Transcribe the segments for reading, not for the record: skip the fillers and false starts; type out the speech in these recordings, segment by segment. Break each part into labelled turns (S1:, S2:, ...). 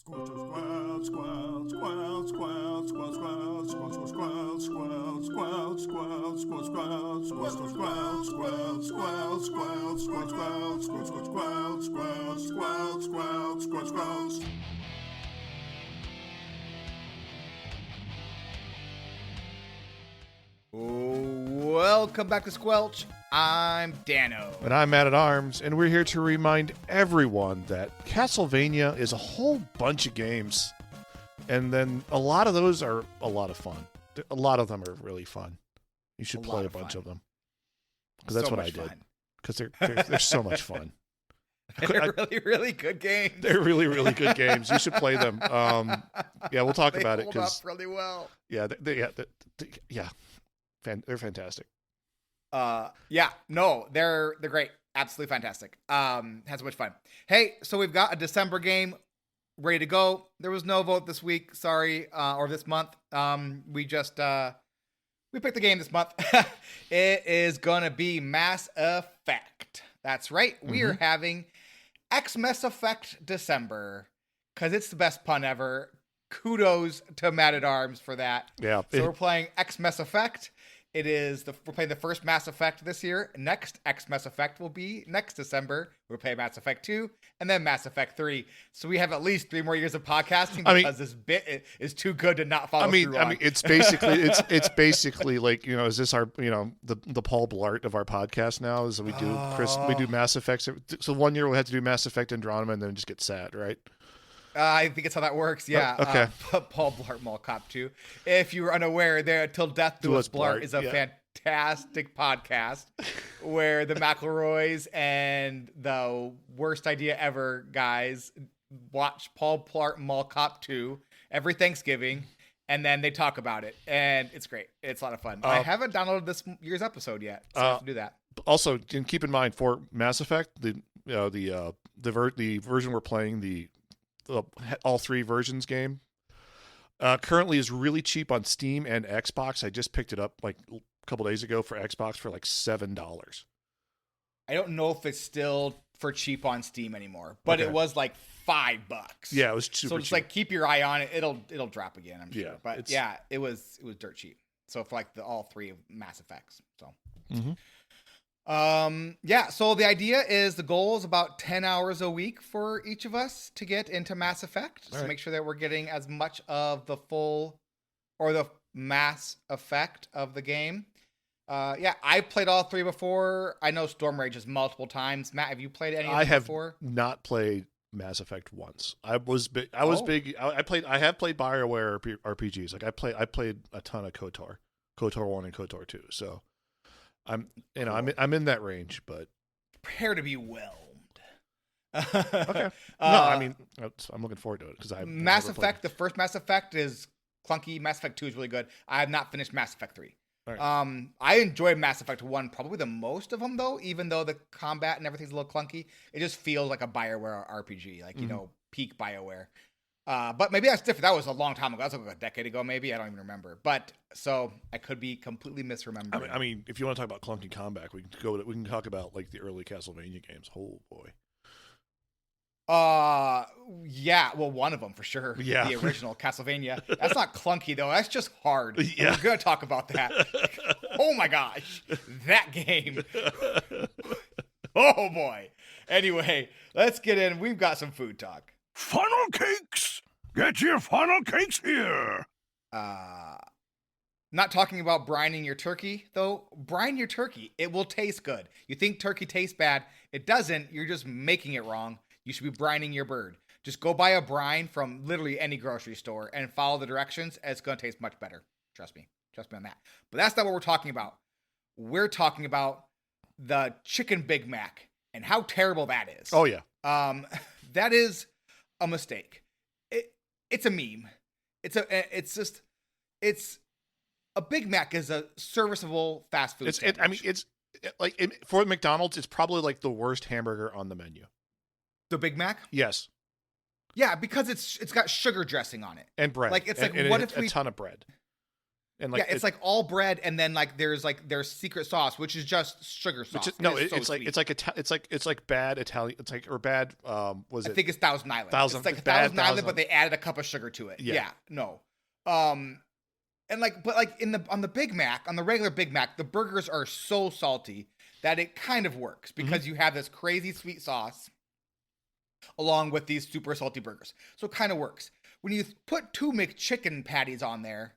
S1: Welcome back to Squelch. I'm Dano.
S2: And I'm Matt at Arms, and we're here to remind everyone that Castlevania is a whole bunch of games, and then a lot of those are a lot of fun. A lot of them are really fun. You should play a bunch of them. Because that's what I did. Because they're so much fun.
S1: They're really, really good games.
S2: They're really, really good games. You should play them. Yeah, we'll talk about it.
S1: They hold up really well.
S2: Yeah, they're fantastic.
S1: They're great. Absolutely fantastic. Had so much fun. Hey, so we've got a December game ready to go. There was no vote this week, sorry, or this month. We picked the game this month. It is gonna be Mass Effect. That's right. We are having Mass Effect December because it's the best pun ever. Kudos to Matt at Arms for that.
S2: Yeah.
S1: So we're playing Mass Effect. We're playing the first Mass Effect this year. Next Mass Effect will be next December. We'll play Mass Effect 2 and then Mass Effect 3. So we have at least 3 more years of podcasting because this bit is too good to not follow through on.
S2: It's basically like, is this our, the Paul Blart of our podcast now is that we do Mass Effects. So 1 year we'll have to do Mass Effect Andromeda and then just get sad, right?
S1: I think it's how that works. Yeah.
S2: Okay.
S1: Paul Blart Mall Cop 2. If you were unaware, there Till Death Do Us Blart is a fantastic podcast where the McElroys and the Worst Idea Ever guys watch Paul Blart Mall Cop 2 every Thanksgiving, and then they talk about it, and it's great. It's a lot of fun. I haven't downloaded this year's episode yet, so I have to do that.
S2: Also, keep in mind for Mass Effect, the version we're playing, the all 3 versions game currently is really cheap on Steam and Xbox. I just picked it up like a couple days ago for Xbox for like $7.
S1: I don't know if it's still for cheap on Steam anymore, but It was like $5.
S2: Yeah, it was super
S1: so it's
S2: cheap.
S1: Like keep your eye on it. It'll drop again, I'm sure.
S2: Yeah,
S1: but it was dirt cheap. So for like all 3 of Mass Effects. So so the idea is the goal is about 10 hours a week for each of us to get into Mass Effect. So make sure that we're getting as much of the full or the Mass Effect of the game. I played all 3 before. I know Storm Rages multiple times. Matt, have you played any of them before?
S2: I have not played Mass Effect once. I was big. I have played BioWare RPGs. Like I played a ton of KOTOR 1 and KOTOR 2. So I'm in that range, but
S1: prepare to be whelmed.
S2: Okay. I'm looking forward to it because
S1: Mass Effect. The first Mass Effect is clunky. Mass Effect 2 is really good. I have not finished Mass Effect 3. Right. I enjoyed Mass Effect 1 probably the most of them though, even though the combat and everything's a little clunky. It just feels like a BioWare RPG, like peak BioWare. But maybe that's different. That was a long time ago. That was like a decade ago, maybe. I don't even remember. But so I could be completely misremembering.
S2: I mean, if you want to talk about clunky combat, we can talk about like the early Castlevania games. Oh boy.
S1: Well, one of them for sure.
S2: Yeah.
S1: The original Castlevania. That's not clunky though. That's just hard.
S2: Yeah.
S1: We're gonna talk about that. Oh my gosh, that game. Oh boy. Anyway, let's get in. We've got some food talk.
S3: Funnel cakes! Get your funnel cakes here!
S1: Not talking about brining your turkey, though. Brine your turkey. It will taste good. You think turkey tastes bad. It doesn't. You're just making it wrong. You should be brining your bird. Just go buy a brine from literally any grocery store and follow the directions, and it's going to taste much better. Trust me. Trust me on that. But that's not what we're talking about. We're talking about the chicken Big Mac and how terrible that is.
S2: Oh, yeah.
S1: That is a mistake. It's a meme. It's a Big Mac is a serviceable fast food sandwich.
S2: For McDonald's, it's probably like the worst hamburger on the menu.
S1: The Big Mac?
S2: Yes.
S1: Yeah, because it's got sugar dressing on it
S2: and bread.
S1: Like it's
S2: and
S1: what
S2: if a ton of bread. And like
S1: it's like all bread, and then like there's secret sauce, which is just sugar sauce.
S2: It's like bad Italian. It's like or bad. Was it?
S1: I think it's Thousand Island.
S2: Thousand.
S1: It's like Thousand Island, but they added a cup of sugar to it.
S2: Yeah.
S1: No. And like, but like on the Big Mac, on the regular Big Mac, the burgers are so salty that it kind of works because you have this crazy sweet sauce along with these super salty burgers. So it kind of works. When you put 2 McChicken patties on there,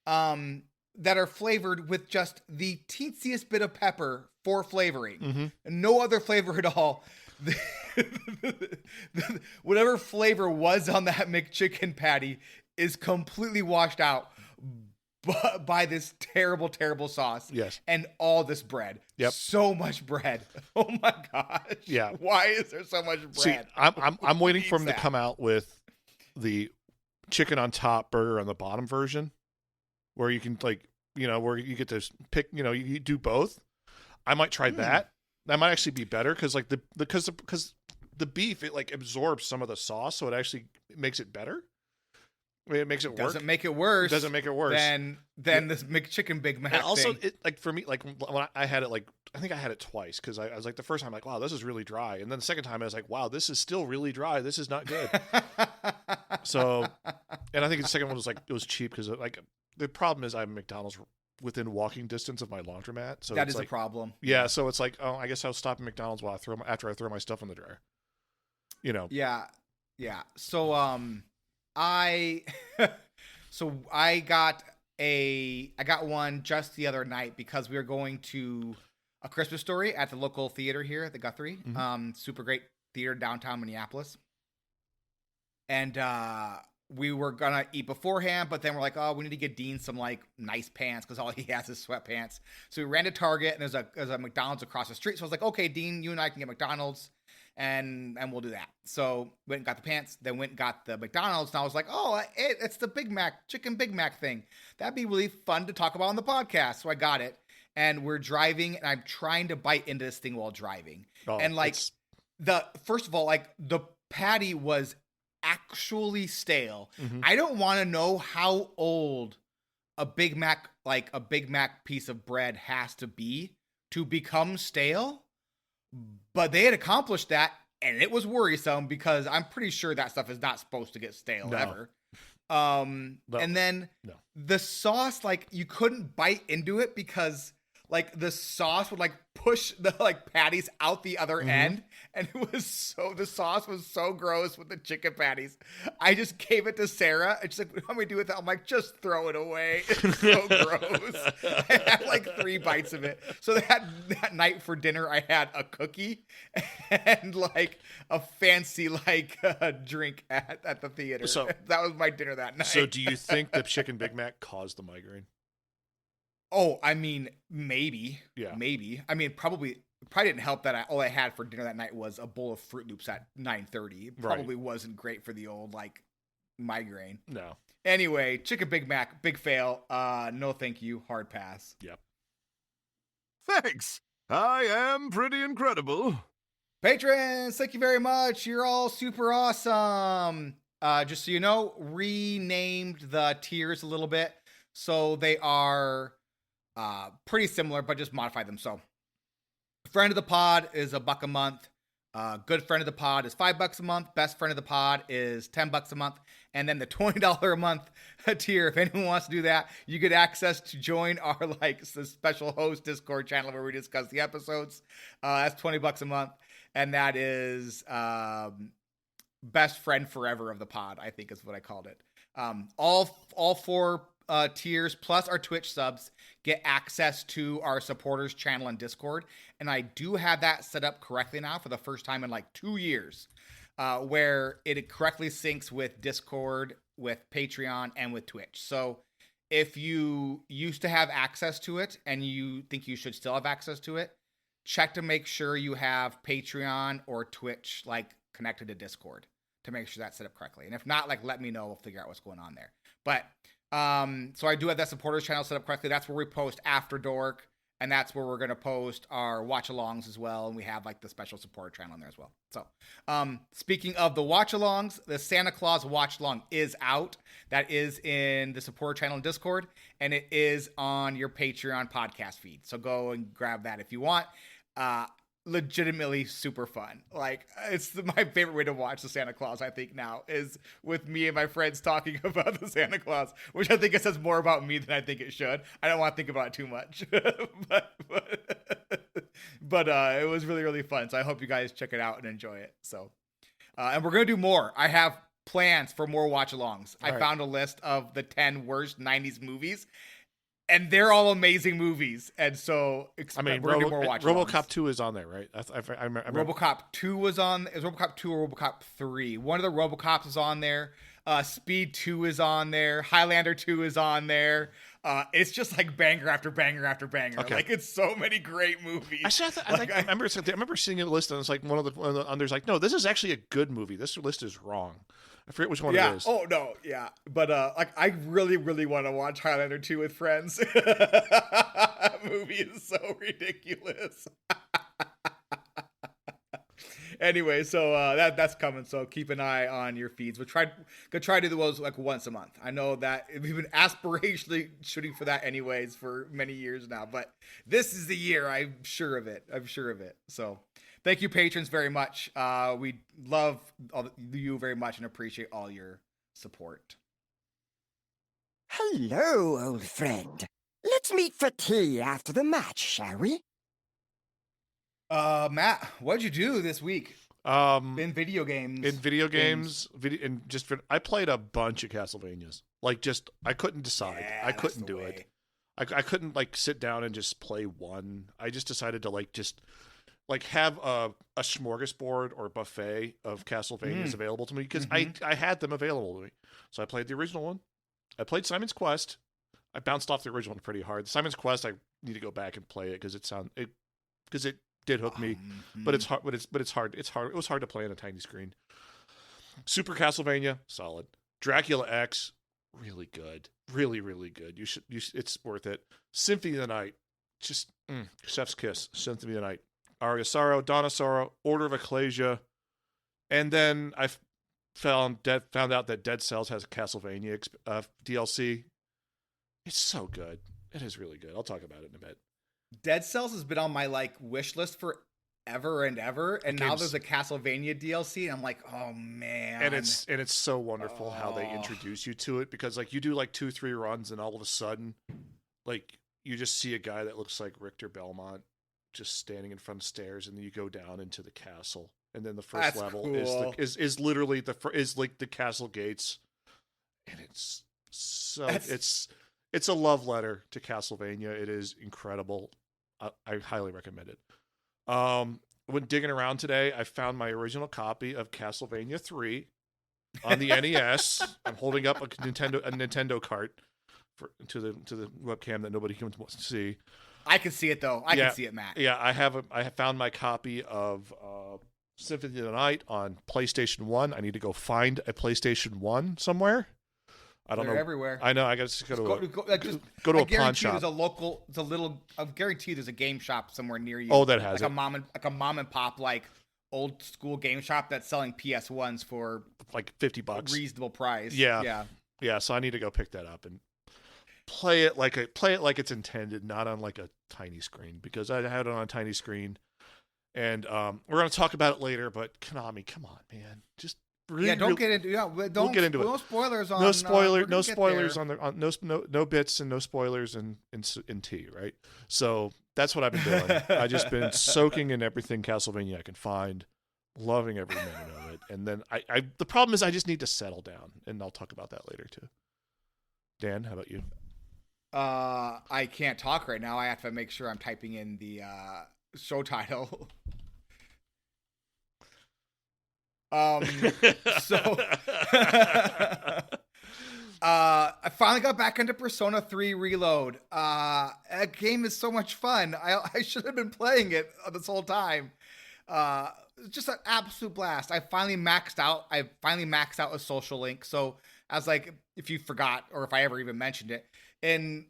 S1: that are flavored with just the teensiest bit of pepper for flavoring, no other flavor at all. Whatever flavor was on that McChicken patty is completely washed out by this terrible, terrible sauce.
S2: Yes.
S1: And all this bread.
S2: Yep.
S1: So much bread. Oh my gosh.
S2: Yeah.
S1: Why is there so much bread?
S2: See, I'm waiting for him
S1: that?
S2: to come out with the chicken on top burger on the bottom version, where you can like, where you get to pick, you do both. I might try that. That might actually be better because like because the beef, it like absorbs some of the sauce, so it actually makes it better. I mean, it makes it work.
S1: Doesn't make it worse.
S2: Doesn't make it worse
S1: than this McChicken Big Mac.
S2: And also,
S1: thing.
S2: it like for me, like when I had it, like I think I had it twice because I was like the first time like, wow, this is really dry, and then the second time I was like, wow, this is still really dry. This is not good. So, and I think the second one was like it was cheap because like the problem is I have McDonald's within walking distance of my laundromat, so
S1: that
S2: it's
S1: is
S2: like,
S1: a problem.
S2: Yeah, so it's like, oh, I guess I'll stop at McDonald's while after I throw my stuff in the dryer.
S1: Yeah. So I got one just the other night because we were going to A Christmas Story at the local theater here at the Guthrie. Super great theater downtown Minneapolis. And we were gonna eat beforehand, but then we're like, oh, we need to get Dean some like nice pants because all he has is sweatpants. So we ran to Target and there's a McDonald's across the street. So I was like, okay, Dean, you and I can get McDonald's and we'll do that. So went and got the pants, then went and got the McDonald's, and I was like, oh, it's the Big Mac, chicken Big Mac thing. That'd be really fun to talk about on the podcast. So I got it, and we're driving, and I'm trying to bite into this thing while driving.
S2: Oh,
S1: and like first of all, like the patty was actually stale. I don't want to know how old a Big Mac piece of bread has to be to become stale. But they had accomplished that, and it was worrisome because I'm pretty sure that stuff is not supposed to get stale ever. And then the sauce, like you couldn't bite into it because like the sauce would like push the like patties out the other end, and the sauce was so gross with the chicken patties. I just gave it to Sarah, and she's like, "What do we do with that?" I'm like, "Just throw it away. It's so gross." I had like 3 bites of it. So that night for dinner, I had a cookie and like a fancy like drink at the theater. So that was my dinner that night.
S2: So do you think the chicken Big Mac caused the migraine?
S1: Oh, I mean, maybe.
S2: Yeah.
S1: Maybe. I mean, probably didn't help that all I had for dinner that night was a bowl of Fruit Loops at 9:30. It probably wasn't great for the old, like, migraine.
S2: No.
S1: Anyway, chicken Big Mac, big fail. No thank you, hard pass.
S2: Yep.
S3: Thanks. I am pretty incredible.
S1: Patrons, thank you very much. You're all super awesome. Just so you know, renamed the tiers a little bit. So they are pretty similar, but just modified them. So friend of the pod is $1 a month. Good friend of the pod is $5 a month. Best friend of the pod is $10 a month. And then the $20 a month tier, if anyone wants to do that, you get access to join our like special host Discord channel where we discuss the episodes. That's $20 a month. And that is best friend forever of the pod, I think is what I called it. All 4 tiers plus our Twitch subs get access to our supporters channel and Discord, and I do have that set up correctly now for the first time in like 2 years, where it correctly syncs with Discord, with Patreon, and with Twitch. So if you used to have access to it and you think you should still have access to it, check to make sure you have Patreon or Twitch like connected to Discord to make sure that's set up correctly. And if not, like let me know, we'll figure out what's going on there. But so I do have that supporters channel set up correctly. That's where we post After Dork and that's where we're going to post our watch-alongs as well, and we have like the special support channel in there as well. So speaking of the watch-alongs, the Santa Claus watch-along is out. That is in the support channel in Discord, and it is on your Patreon podcast feed, so go and grab that if you want. Legitimately super fun. Like, it's my favorite way to watch the Santa Claus, I think, now, is with me and my friends talking about the Santa Claus, which I think it says more about me than I think it should. I don't want to think about it too much. but it was really, really fun. So I hope you guys check it out and enjoy it. So, and we're going to do more. I have plans for more watch-alongs. I found a list of the 10 worst 90s movies, and they're all amazing movies, and so we're gonna do more watch.
S2: RoboCop 2 is on there, right? I remember.
S1: RoboCop 2 was on. Is RoboCop 2 or RoboCop 3? One of the RoboCops is on there. Speed 2 is on there. Highlander 2 is on there. It's just like banger after banger after banger.
S2: Okay.
S1: Like, it's so many great movies.
S2: I remember seeing a list, and it's like one of the others like, no, this is actually a good movie. This list is wrong. I forget which one it is.
S1: Oh no, yeah. But like, I really, really want to watch Highlander 2 with friends. That movie is so ridiculous. Anyway, so that's coming. So keep an eye on your feeds. We'll try to do those like once a month. I know that we've been aspirationally shooting for that anyways for many years now, but this is the year. I'm sure of it. So thank you, patrons, very much. We love you very much and appreciate all your support.
S4: Hello, old friend. Let's meet for tea after the match, shall we?
S1: Matt, what'd you do this week? In video games.
S2: I played a bunch of Castlevanias. Like, just I couldn't decide.
S1: Yeah,
S2: I couldn't do it. I couldn't like sit down and just play one. I just decided to have a smorgasbord or buffet of Castlevanias available to me because I had them available to me. So I played the original one. I played Simon's Quest. I bounced off the original one pretty hard. Simon's Quest, I need to go back and play it because it did hook me, but it's hard. It's hard. It was hard to play on a tiny screen. Super Castlevania, solid. Dracula X, really good, really, really good. It's worth it. Symphony of the Night, just chef's kiss. Symphony of the Night. Aria Sorrow, Dawn of Sorrow, Order of Ecclesia, and then I found out that Dead Cells has a Castlevania DLC. It's so good. It is really good. I'll talk about it in a bit.
S1: Dead Cells has been on my like wish list for ever and ever, and now there's a Castlevania DLC, and I'm like, oh man.
S2: And it's so wonderful how they introduce you to it, because like you do like 2-3 runs, and all of a sudden, like you just see a guy that looks like Richter Belmont just standing in front of stairs, and then you go down into the castle, and then the first level is literally the castle gates, and it's so it's a love letter to Castlevania. It is incredible. I highly recommend it. When digging around today, I found my original copy of Castlevania 3 on the NES. I'm holding up a Nintendo cart to the webcam that nobody can see.
S1: I can see it though. I can see it, Matt.
S2: Yeah, I have found my copy of Symphony of the Night on PlayStation 1. I need to go find a PlayStation 1 somewhere. I don't know.
S1: They're everywhere.
S2: I know. I got to go to a pawn shop. I guarantee there's a game shop somewhere near you. Oh, that has
S1: like a mom and pop like old school game shop that's selling PS1s for
S2: like $50,
S1: reasonable price.
S2: Yeah. So I need to go pick that up and play it like it's intended, not on like a tiny screen, because I had it on a tiny screen, and we're gonna talk about it later. But Konami, come on, man, just.
S1: We'll get into it. No spoilers on.
S2: No spoilers on no bits and no spoilers in T, right? So that's what I've been doing. I've just been soaking in everything Castlevania I can find, loving every minute of it. And then the problem is I just need to settle down, and I'll talk about that later too. Dan, how about you?
S1: I can't talk right now. I have to make sure I'm typing in the show title. So I finally got back into Persona 3 Reload. That game is so much fun. I should have been playing it this whole time. Just an absolute blast. I finally maxed out a social link. So I was like, if you forgot, or if I ever even mentioned it, in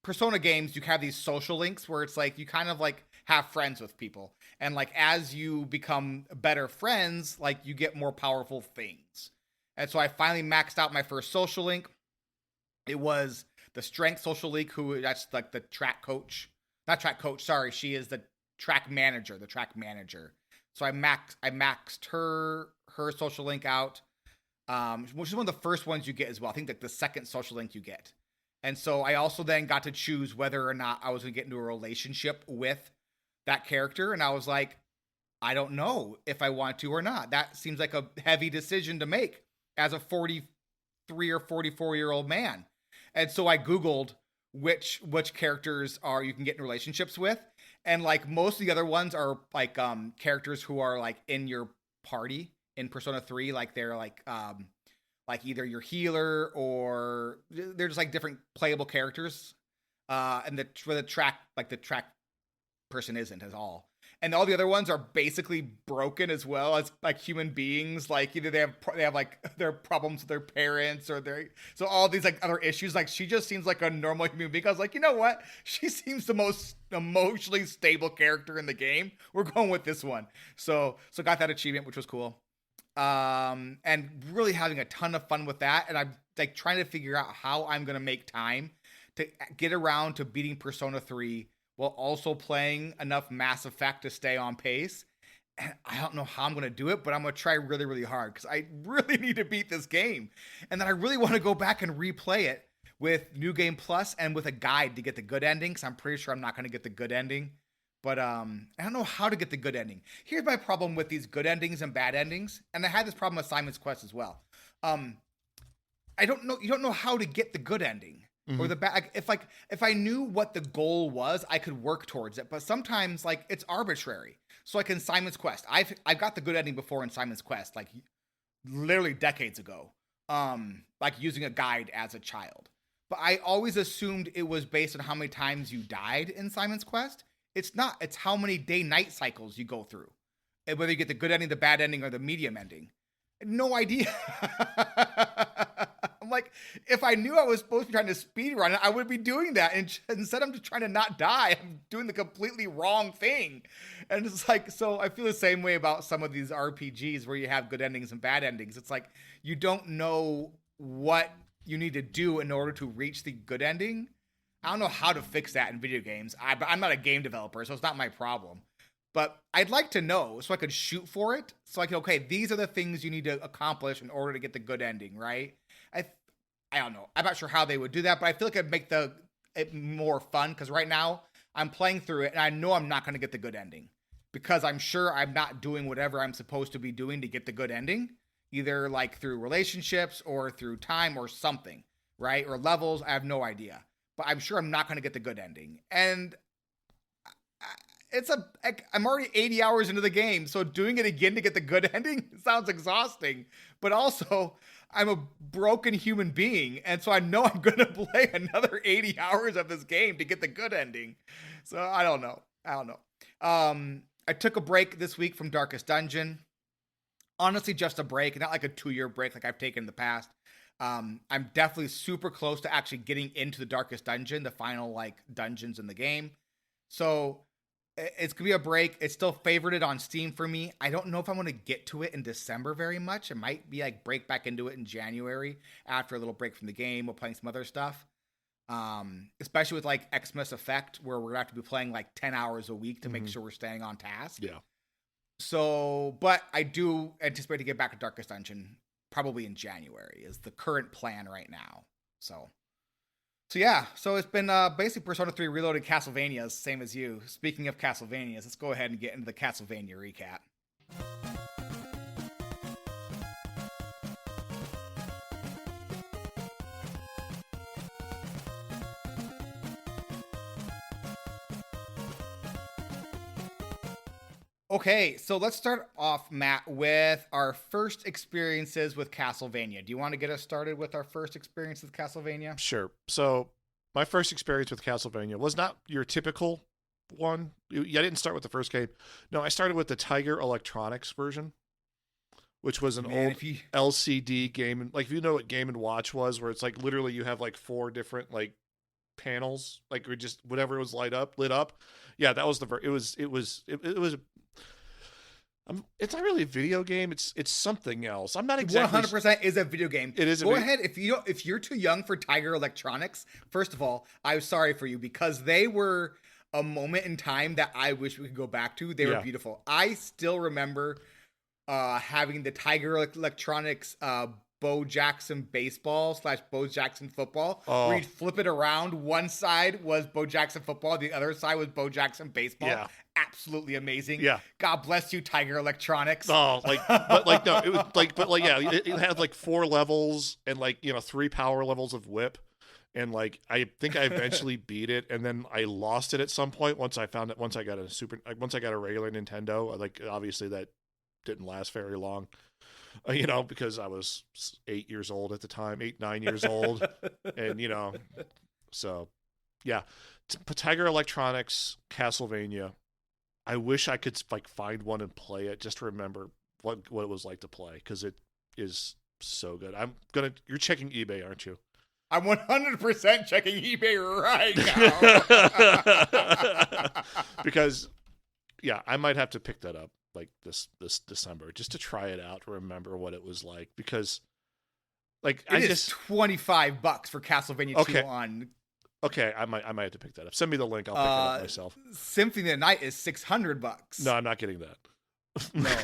S1: Persona games, you have these social links where it's like you kind of like have friends with people. And like as you become better friends, like you get more powerful things. And so I finally maxed out my first social link. It was the strength social link, who that's like the track coach. Not track coach, sorry. She is the track manager. So I maxed her social link out. Which is one of the first ones you get as well. I think like the second social link you get. And so I also then got to choose whether or not I was going to get into a relationship with that character. And I was like, I don't know if I want to or not. That seems like a heavy decision to make as a 43 or 44-year-old man. And so I Googled which characters are you can get in relationships with. And like most of the other ones are like characters who are like in your party in Persona 3. Like they're like either your healer or they're just like different playable characters. And the track person isn't at all. And all the other ones are basically broken as well as like human beings. Like either they have like their problems with their parents or so all these like other issues. Like she just seems like a normal human being. I was like, you know what? She seems the most emotionally stable character in the game. We're going with this one. So got that achievement, which was cool. And really having a ton of fun with that. And I'm like trying to figure out how I'm going to make time to get around to beating Persona 3 while also playing enough Mass Effect to stay on pace. And I don't know how I'm going to do it, but I'm going to try really, really hard because I really need to beat this game. And then I really want to go back and replay it with New Game Plus and with a guide to get the good ending, because I'm pretty sure I'm not going to get the good ending. But I don't know how to get the good ending. Here's my problem with these good endings and bad endings. And I had this problem with Simon's Quest as well. I don't know. You don't know how to get the good ending. Or the bad. If I knew what the goal was, I could work towards it. But sometimes like it's arbitrary. So like in Simon's Quest, I've got the good ending before in Simon's Quest, like literally decades ago. Like using a guide as a child. But I always assumed it was based on how many times you died in Simon's Quest. It's not. It's how many day-night cycles you go through. And whether you get the good ending, the bad ending, or the medium ending. No idea. I'm like, if I knew I was supposed to be trying to speed run it, I would be doing that. And instead, I'm just trying to not die. I'm doing the completely wrong thing. And it's like, so I feel the same way about some of these RPGs where you have good endings and bad endings. It's like, you don't know what you need to do in order to reach the good ending. I don't know how to fix that in video games. I'm not a game developer, so it's not my problem. But I'd like to know so I could shoot for it. So I can, okay, these are the things you need to accomplish in order to get the good ending, right? I don't know. I'm not sure how they would do that, but I feel like it'd make it more fun, because right now I'm playing through it and I know I'm not going to get the good ending because I'm sure I'm not doing whatever I'm supposed to be doing to get the good ending, either like through relationships or through time or something, right? Or levels. I have no idea, but I'm sure I'm not going to get the good ending. And I'm already 80 hours into the game, so doing it again to get the good ending sounds exhausting. But also, I'm a broken human being, and so I know I'm going to play another 80 hours of this game to get the good ending. So I don't know. I took a break this week from Darkest Dungeon. Honestly, just a break, not like a 2-year break like I've taken in the past. I'm definitely super close to actually getting into the Darkest Dungeon, the final like dungeons in the game. So it's gonna be a break. It's still favorited on Steam for me. I don't know if I'm gonna get to it in December very much. It might be like break back into it in January after a little break from the game or playing some other stuff. Especially with like Xmas Effect, where we're gonna have to be playing like 10 hours a week to make sure we're staying on task.
S2: Yeah.
S1: So, but I do anticipate to get back to Darkest Dungeon probably in January is the current plan right now. So yeah, so it's been basically Persona 3 Reloaded Castlevanias, same as you. Speaking of Castlevanias, let's go ahead and get into the Castlevania recap. Okay, so let's start off, Matt, with our first experiences with Castlevania. Do you want to get us started with our first experience with Castlevania?
S2: Sure. So my first experience with Castlevania was not your typical one. I didn't start with the first game. No, I started with the Tiger Electronics version, which was an old LCD game. Like, if you know what Game & Watch was, where it's like literally you have like 4 different like panels, like or just whatever was lit up. Yeah, that was it was it's not really a video game. It's something else. I'm not exactly
S1: 100% is a video game.
S2: It is.
S1: Go ahead if you're too young for Tiger Electronics. First of all, I'm sorry for you because they were a moment in time that I wish we could go back to. They were beautiful. I still remember having the Tiger Electronics Bo Jackson baseball / Bo Jackson football. Where you'd flip it around. One side was Bo Jackson football. The other side was Bo Jackson baseball.
S2: Yeah.
S1: Absolutely amazing.
S2: Yeah.
S1: God bless you, Tiger Electronics.
S2: Oh, but no, it was it had like 4 levels and 3 power levels of whip. And I think I eventually beat it, and then I lost it at some point once I got a regular Nintendo. Obviously that didn't last very long. Because I was 8 years old at the time, 9 years old. And, so yeah, Tiger Electronics, Castlevania. I wish I could find one and play it just to remember what it was like to play. Cause it is so good. You're checking eBay, aren't you?
S1: I'm 100% checking eBay right now.
S2: Because I might have to pick that up this December just to try it out to remember what it was like, because
S1: it is $25 for Castlevania 2 on.
S2: Okay, I might have to pick that up. Send me the link. I'll pick it up myself.
S1: Symphony of the Night is $600.
S2: No, I'm not getting that.
S1: No.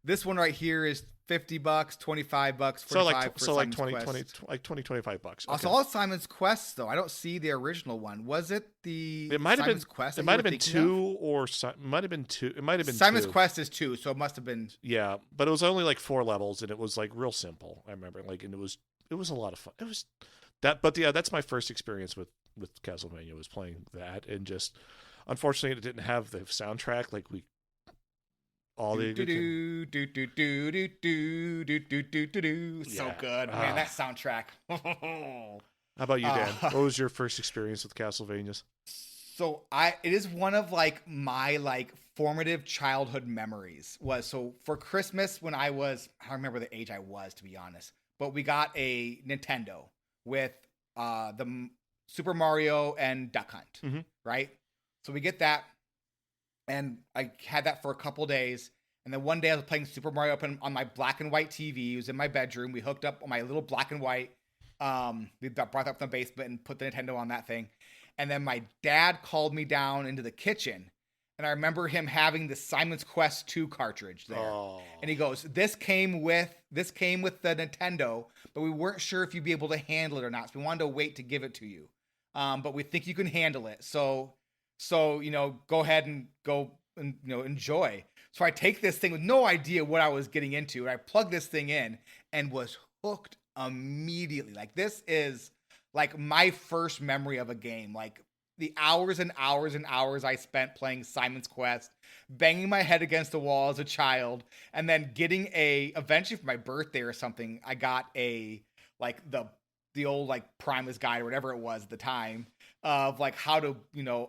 S1: This one right here is $50, $25, $45 for Simon's Quest.
S2: $25. Okay.
S1: Also, all Simon's Quest though. I don't see the original one. Was it the?
S2: It might
S1: Simon's
S2: have been.
S1: Quest
S2: It might have been 2 or might have been 2. It might have been
S1: Simon's
S2: 2.
S1: Quest is 2, so it must have been.
S2: Yeah, but it was only 4 levels, and it was real simple. I remember and it was a lot of fun. It was that, but that's my first experience with Castlevania, was playing that, and just unfortunately it didn't have the soundtrack so
S1: good, man. That soundtrack.
S2: How about you, Dan? What was your first experience with Castlevanias?
S1: So it is one of my formative childhood memories. So for Christmas when I don't remember the age I was, to be honest, but we got a Nintendo with the Super Mario and Duck Hunt, right? So we get that. And I had that for a couple days. And then one day I was playing Super Mario on my black and white TV. It was in my bedroom. We hooked up on my little black and white. We brought that from the basement and put the Nintendo on that thing. And then my dad called me down into the kitchen. And I remember him having the Simon's Quest 2 cartridge there. Oh. And he goes, this came with the Nintendo, but we weren't sure if you'd be able to handle it or not. So we wanted to wait to give it to you. But we think you can handle it. So, go ahead and go and, enjoy. So I take this thing with no idea what I was getting into. And I plug this thing in and was hooked immediately. This is my first memory of a game. The hours and hours and hours I spent playing Simon's Quest, banging my head against the wall as a child, and then getting eventually for my birthday or something, I got the old Primus guide or whatever it was at the time of how to,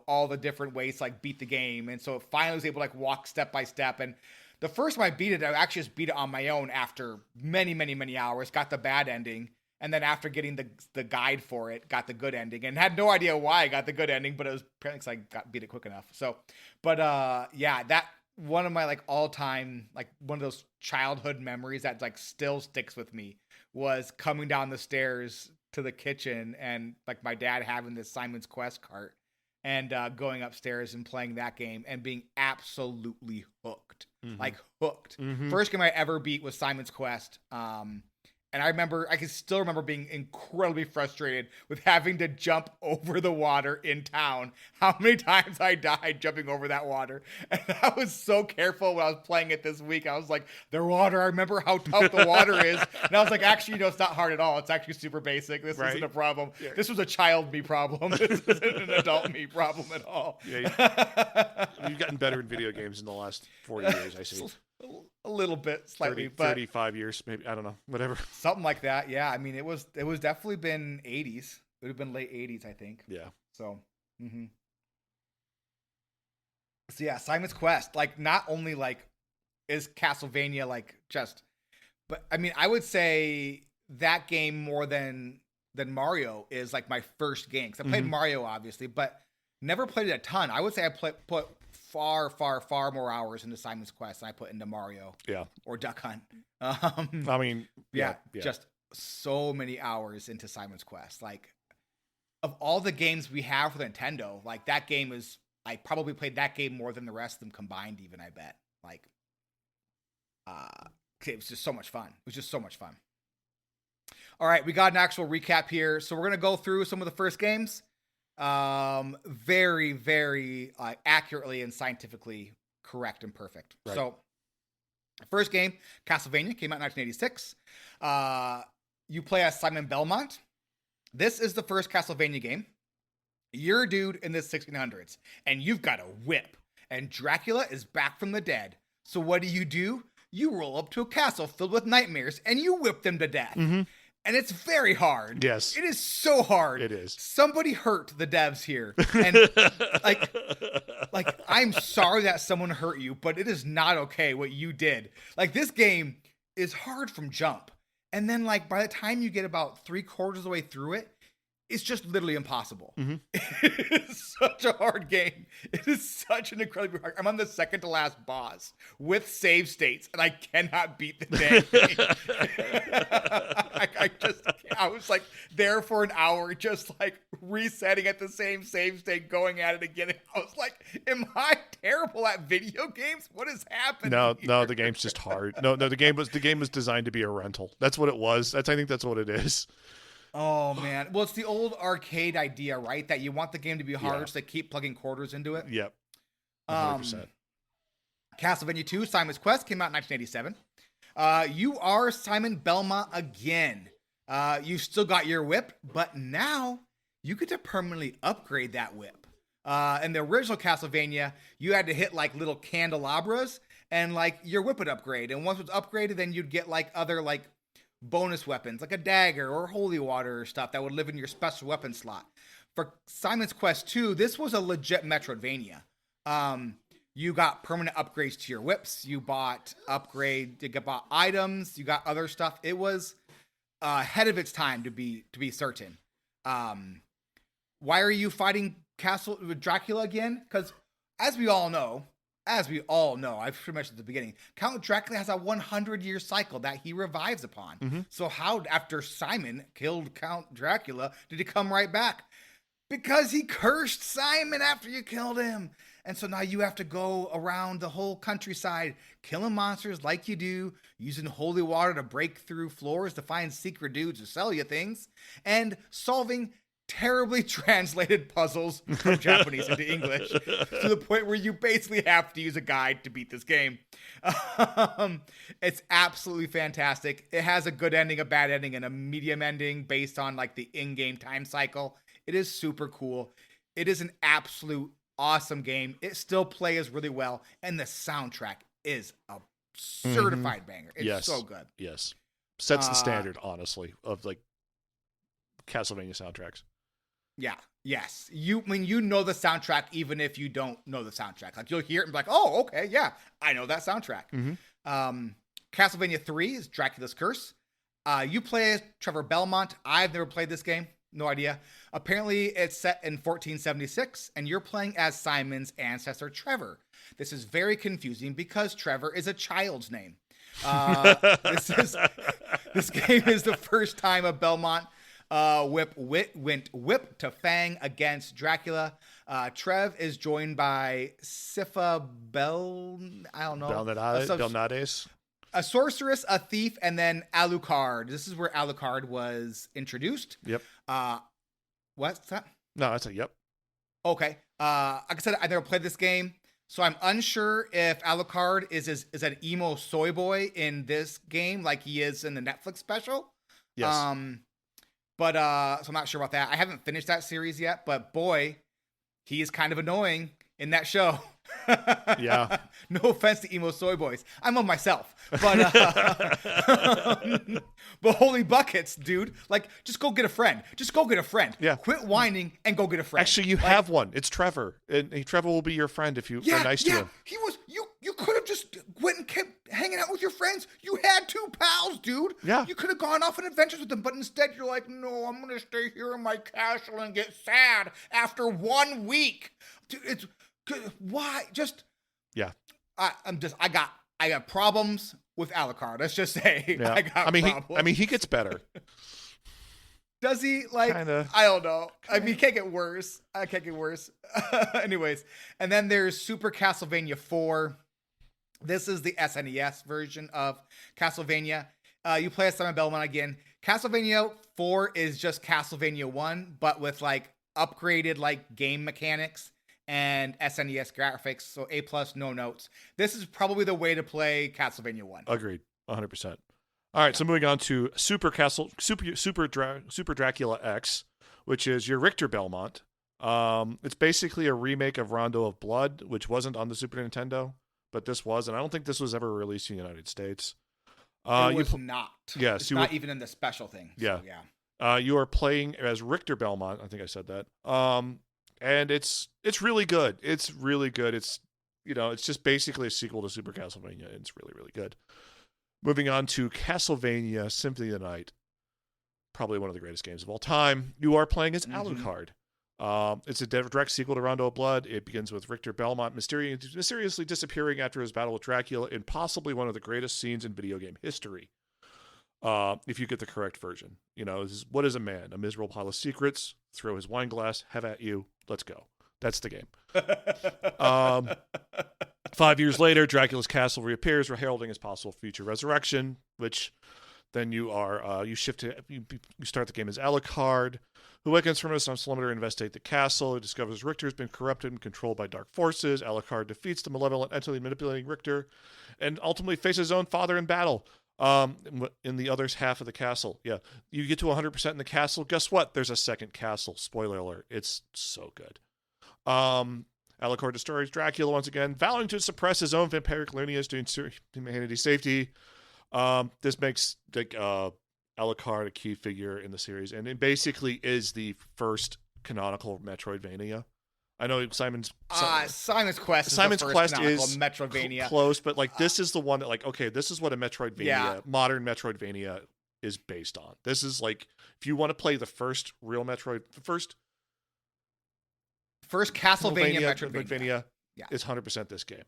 S1: all the different ways to beat the game. And so finally was able to walk step by step. And the first time I beat it, I actually just beat it on my own after many, many, many hours, got the bad ending. And then after getting the guide for it, got the good ending, and had no idea why I got the good ending, but it was apparently because I beat it quick enough. So, but that one of my all time, one of those childhood memories that still sticks with me was coming down the stairs to the kitchen and my dad having this Simon's Quest cart and going upstairs and playing that game and being absolutely hooked, hooked. Mm-hmm. First game I ever beat was Simon's Quest. And I can still remember being incredibly frustrated with having to jump over the water in town. How many times I died jumping over that water. And I was so careful when I was playing it this week. I was like, the water, I remember how tough the water is. And I was like, actually, it's not hard at all. It's actually super basic. This isn't a problem. Yeah. This was a child me problem. This isn't an adult me problem at all.
S2: Yeah, you've gotten better in video games in the last 4 years, I see.
S1: A little bit, slightly,
S2: 35 years, maybe. I don't know, whatever.
S1: Something like that. Yeah, I mean, it was definitely been 80s. It would have been late 80s, I think.
S2: Yeah.
S1: So, So yeah, Simon's Quest. Not only is Castlevania but I mean, I would say that game more than than Mario is like my first game. Because I played Mario, obviously, but never played it a ton. I would say I put far, far, far more hours into Simon's Quest than I put into Mario.
S2: Yeah.
S1: Or Duck Hunt.
S2: I mean, yeah.
S1: Just so many hours into Simon's Quest. Like, of all the games we have for Nintendo, like that game is, I probably played that game more than the rest of them combined, even, I bet. Like, it was just so much fun. It was just so much fun. All right, we got an actual recap here. So we're going to go through some of the first games. Very, very accurately and scientifically correct and perfect. Right. So, first game, Castlevania, came out in 1986. You play as Simon Belmont. This is the first Castlevania game. You're a dude in the 1600s, and you've got a whip. And Dracula is back from the dead. So what do? You roll up to a castle filled with nightmares, and you whip them to death.
S2: Mm-hmm.
S1: And it's very hard.
S2: Yes.
S1: It is so hard.
S2: It is.
S1: Somebody hurt the devs here. And like, I'm sorry that someone hurt you, but it is not okay what you did. Like, this game is hard from jump. And then, like, by the time you get about 3/4 of the way through it, it's just literally impossible. Mm-hmm. It is such a hard game. It is such an incredibly hard. I'm on the second to last boss with save states, and I cannot beat the damn game. I was like there for an hour, just like resetting at the same save state, going at it again. And I was like, am I terrible at video games? What is happening?
S2: No, the game's just hard. No, the game was designed to be a rental. That's what it was. I think that's what it is.
S1: Oh, man. Well, it's the old arcade idea, right? That you want the game to be hard, so they keep plugging quarters into it.
S2: Yep. 100%.
S1: Castlevania 2, Simon's Quest, came out in 1987. You are Simon Belmont again. You've still got your whip, but now you get to permanently upgrade that whip. In the original Castlevania, you had to hit, like, little candelabras, and, like, your whip would upgrade. And once it was upgraded, then you'd get, like, other, like, bonus weapons like a dagger or holy water or stuff that would live in your special weapon slot. For Simon's Quest 2, this was a legit Metroidvania. You got permanent upgrades to your whips. You bought items. You got other stuff. It was ahead of its time to be certain. Why are you fighting Dracula again? Because as we all know, I've pretty much at the beginning, Count Dracula has a 100-year cycle that he revives upon. Mm-hmm. So how, after Simon killed Count Dracula, did he come right back? Because he cursed Simon after you killed him. And so now you have to go around the whole countryside, killing monsters like you do, using holy water to break through floors to find secret dudes who sell you things, and solving terribly translated puzzles from Japanese into English to the point where you basically have to use a guide to beat this game. It's absolutely fantastic. It has a good ending, a bad ending, and a medium ending based on like the in-game time cycle. It is super cool. It is an absolute awesome game. It still plays really well, and the soundtrack is a certified banger. It's so good.
S2: Yes. Sets the standard, honestly, of like Castlevania soundtracks.
S1: Yeah. Yes. You know the soundtrack even if you don't know the soundtrack. Like you'll hear it and be like, oh, okay, yeah, I know that soundtrack. Mm-hmm. Castlevania 3 is Dracula's Curse. You play as Trevor Belmont. I've never played this game. No idea. Apparently it's set in 1476 and you're playing as Simon's ancestor, Trevor. This is very confusing because Trevor is a child's name. This game is the first time a Belmont went whip to fang against Dracula. Trev is joined by Sypha
S2: Belnades.
S1: A sorceress, a thief, and then Alucard. This is where Alucard was introduced.
S2: Yep.
S1: What's that?
S2: No, that's a yep.
S1: Okay. Like I said, I never played this game, so I'm unsure if Alucard is an emo soy boy in this game like he is in the Netflix special.
S2: Yes.
S1: So I'm not sure about that. I haven't finished that series yet, but boy, he is kind of annoying in that show.
S2: Yeah.
S1: No offense to emo soy boys. I'm on myself. But but holy buckets, dude. Like, just go get a friend.
S2: Yeah.
S1: Quit whining and go get a friend.
S2: Actually, you have one. It's Trevor. And Trevor will be your friend if you are nice to him.
S1: You could have just went and kept hanging out with your friends. You had 2 pals, dude.
S2: Yeah.
S1: You could have gone off on adventures with them, but instead you're like, no, I'm going to stay here in my castle and get sad after 1 week. Dude, it's why? Just
S2: Yeah.
S1: I got problems with Alucard. Let's just say
S2: Yeah.
S1: I got problems.
S2: He gets better.
S1: Does he? Like,
S2: Kinda.
S1: I don't know. I mean, he can't get worse. I can't get worse. Anyways, and then there's Super Castlevania 4. This is the SNES version of Castlevania. You play as Simon Belmont again. Castlevania 4 is just Castlevania 1, but with like upgraded like game mechanics and SNES graphics. So A+, no notes. This is probably the way to play Castlevania 1.
S2: Agreed. 100%. All right, so moving on to Super Dracula X, which is your Richter Belmont. It's basically a remake of Rondo of Blood, which wasn't on the Super Nintendo, but this was, and I don't think this was ever released in the United States.
S1: It was not.
S2: Yes,
S1: it's not even in the special thing.
S2: Yeah.
S1: So, yeah.
S2: You are playing as Richter Belmont. I think I said that. And it's really good. It's really good. It's just basically a sequel to Super Castlevania. It's really, really good. Moving on to Castlevania Symphony of the Night, probably one of the greatest games of all time. You are playing as Alucard. It's a direct sequel to Rondo of Blood. It begins with Richter Belmont mysteriously disappearing after his battle with Dracula in possibly one of the greatest scenes in video game history. If you get the correct version. What is a man? A miserable pile of secrets. Throw his wine glass. Have at you. Let's go. That's the game. 5 years later, Dracula's castle reappears, heralding his possible future resurrection, which then you start the game as Alucard, who awakens from his slumber to investigate the castle. He discovers Richter has been corrupted and controlled by dark forces. Alucard defeats the malevolent entity manipulating Richter, and ultimately faces his own father in battle. In the other half of the castle. Yeah. You get to 100% in the castle. Guess what? There's a second castle. Spoiler alert. It's so good. Alucard destroys Dracula once again, vowing to suppress his own vampiric lineage to ensure humanity's safety. This makes Alucard a key figure in the series, and it basically is the first canonical Metroidvania. I know Simon's Quest is
S1: Metroidvania.
S2: Close, but like this is the one that okay, this is what a Metroidvania, modern Metroidvania is based on. This is like, if you want to play the first real first
S1: Castlevania Metroidvania.
S2: Yeah. Is 100% this game.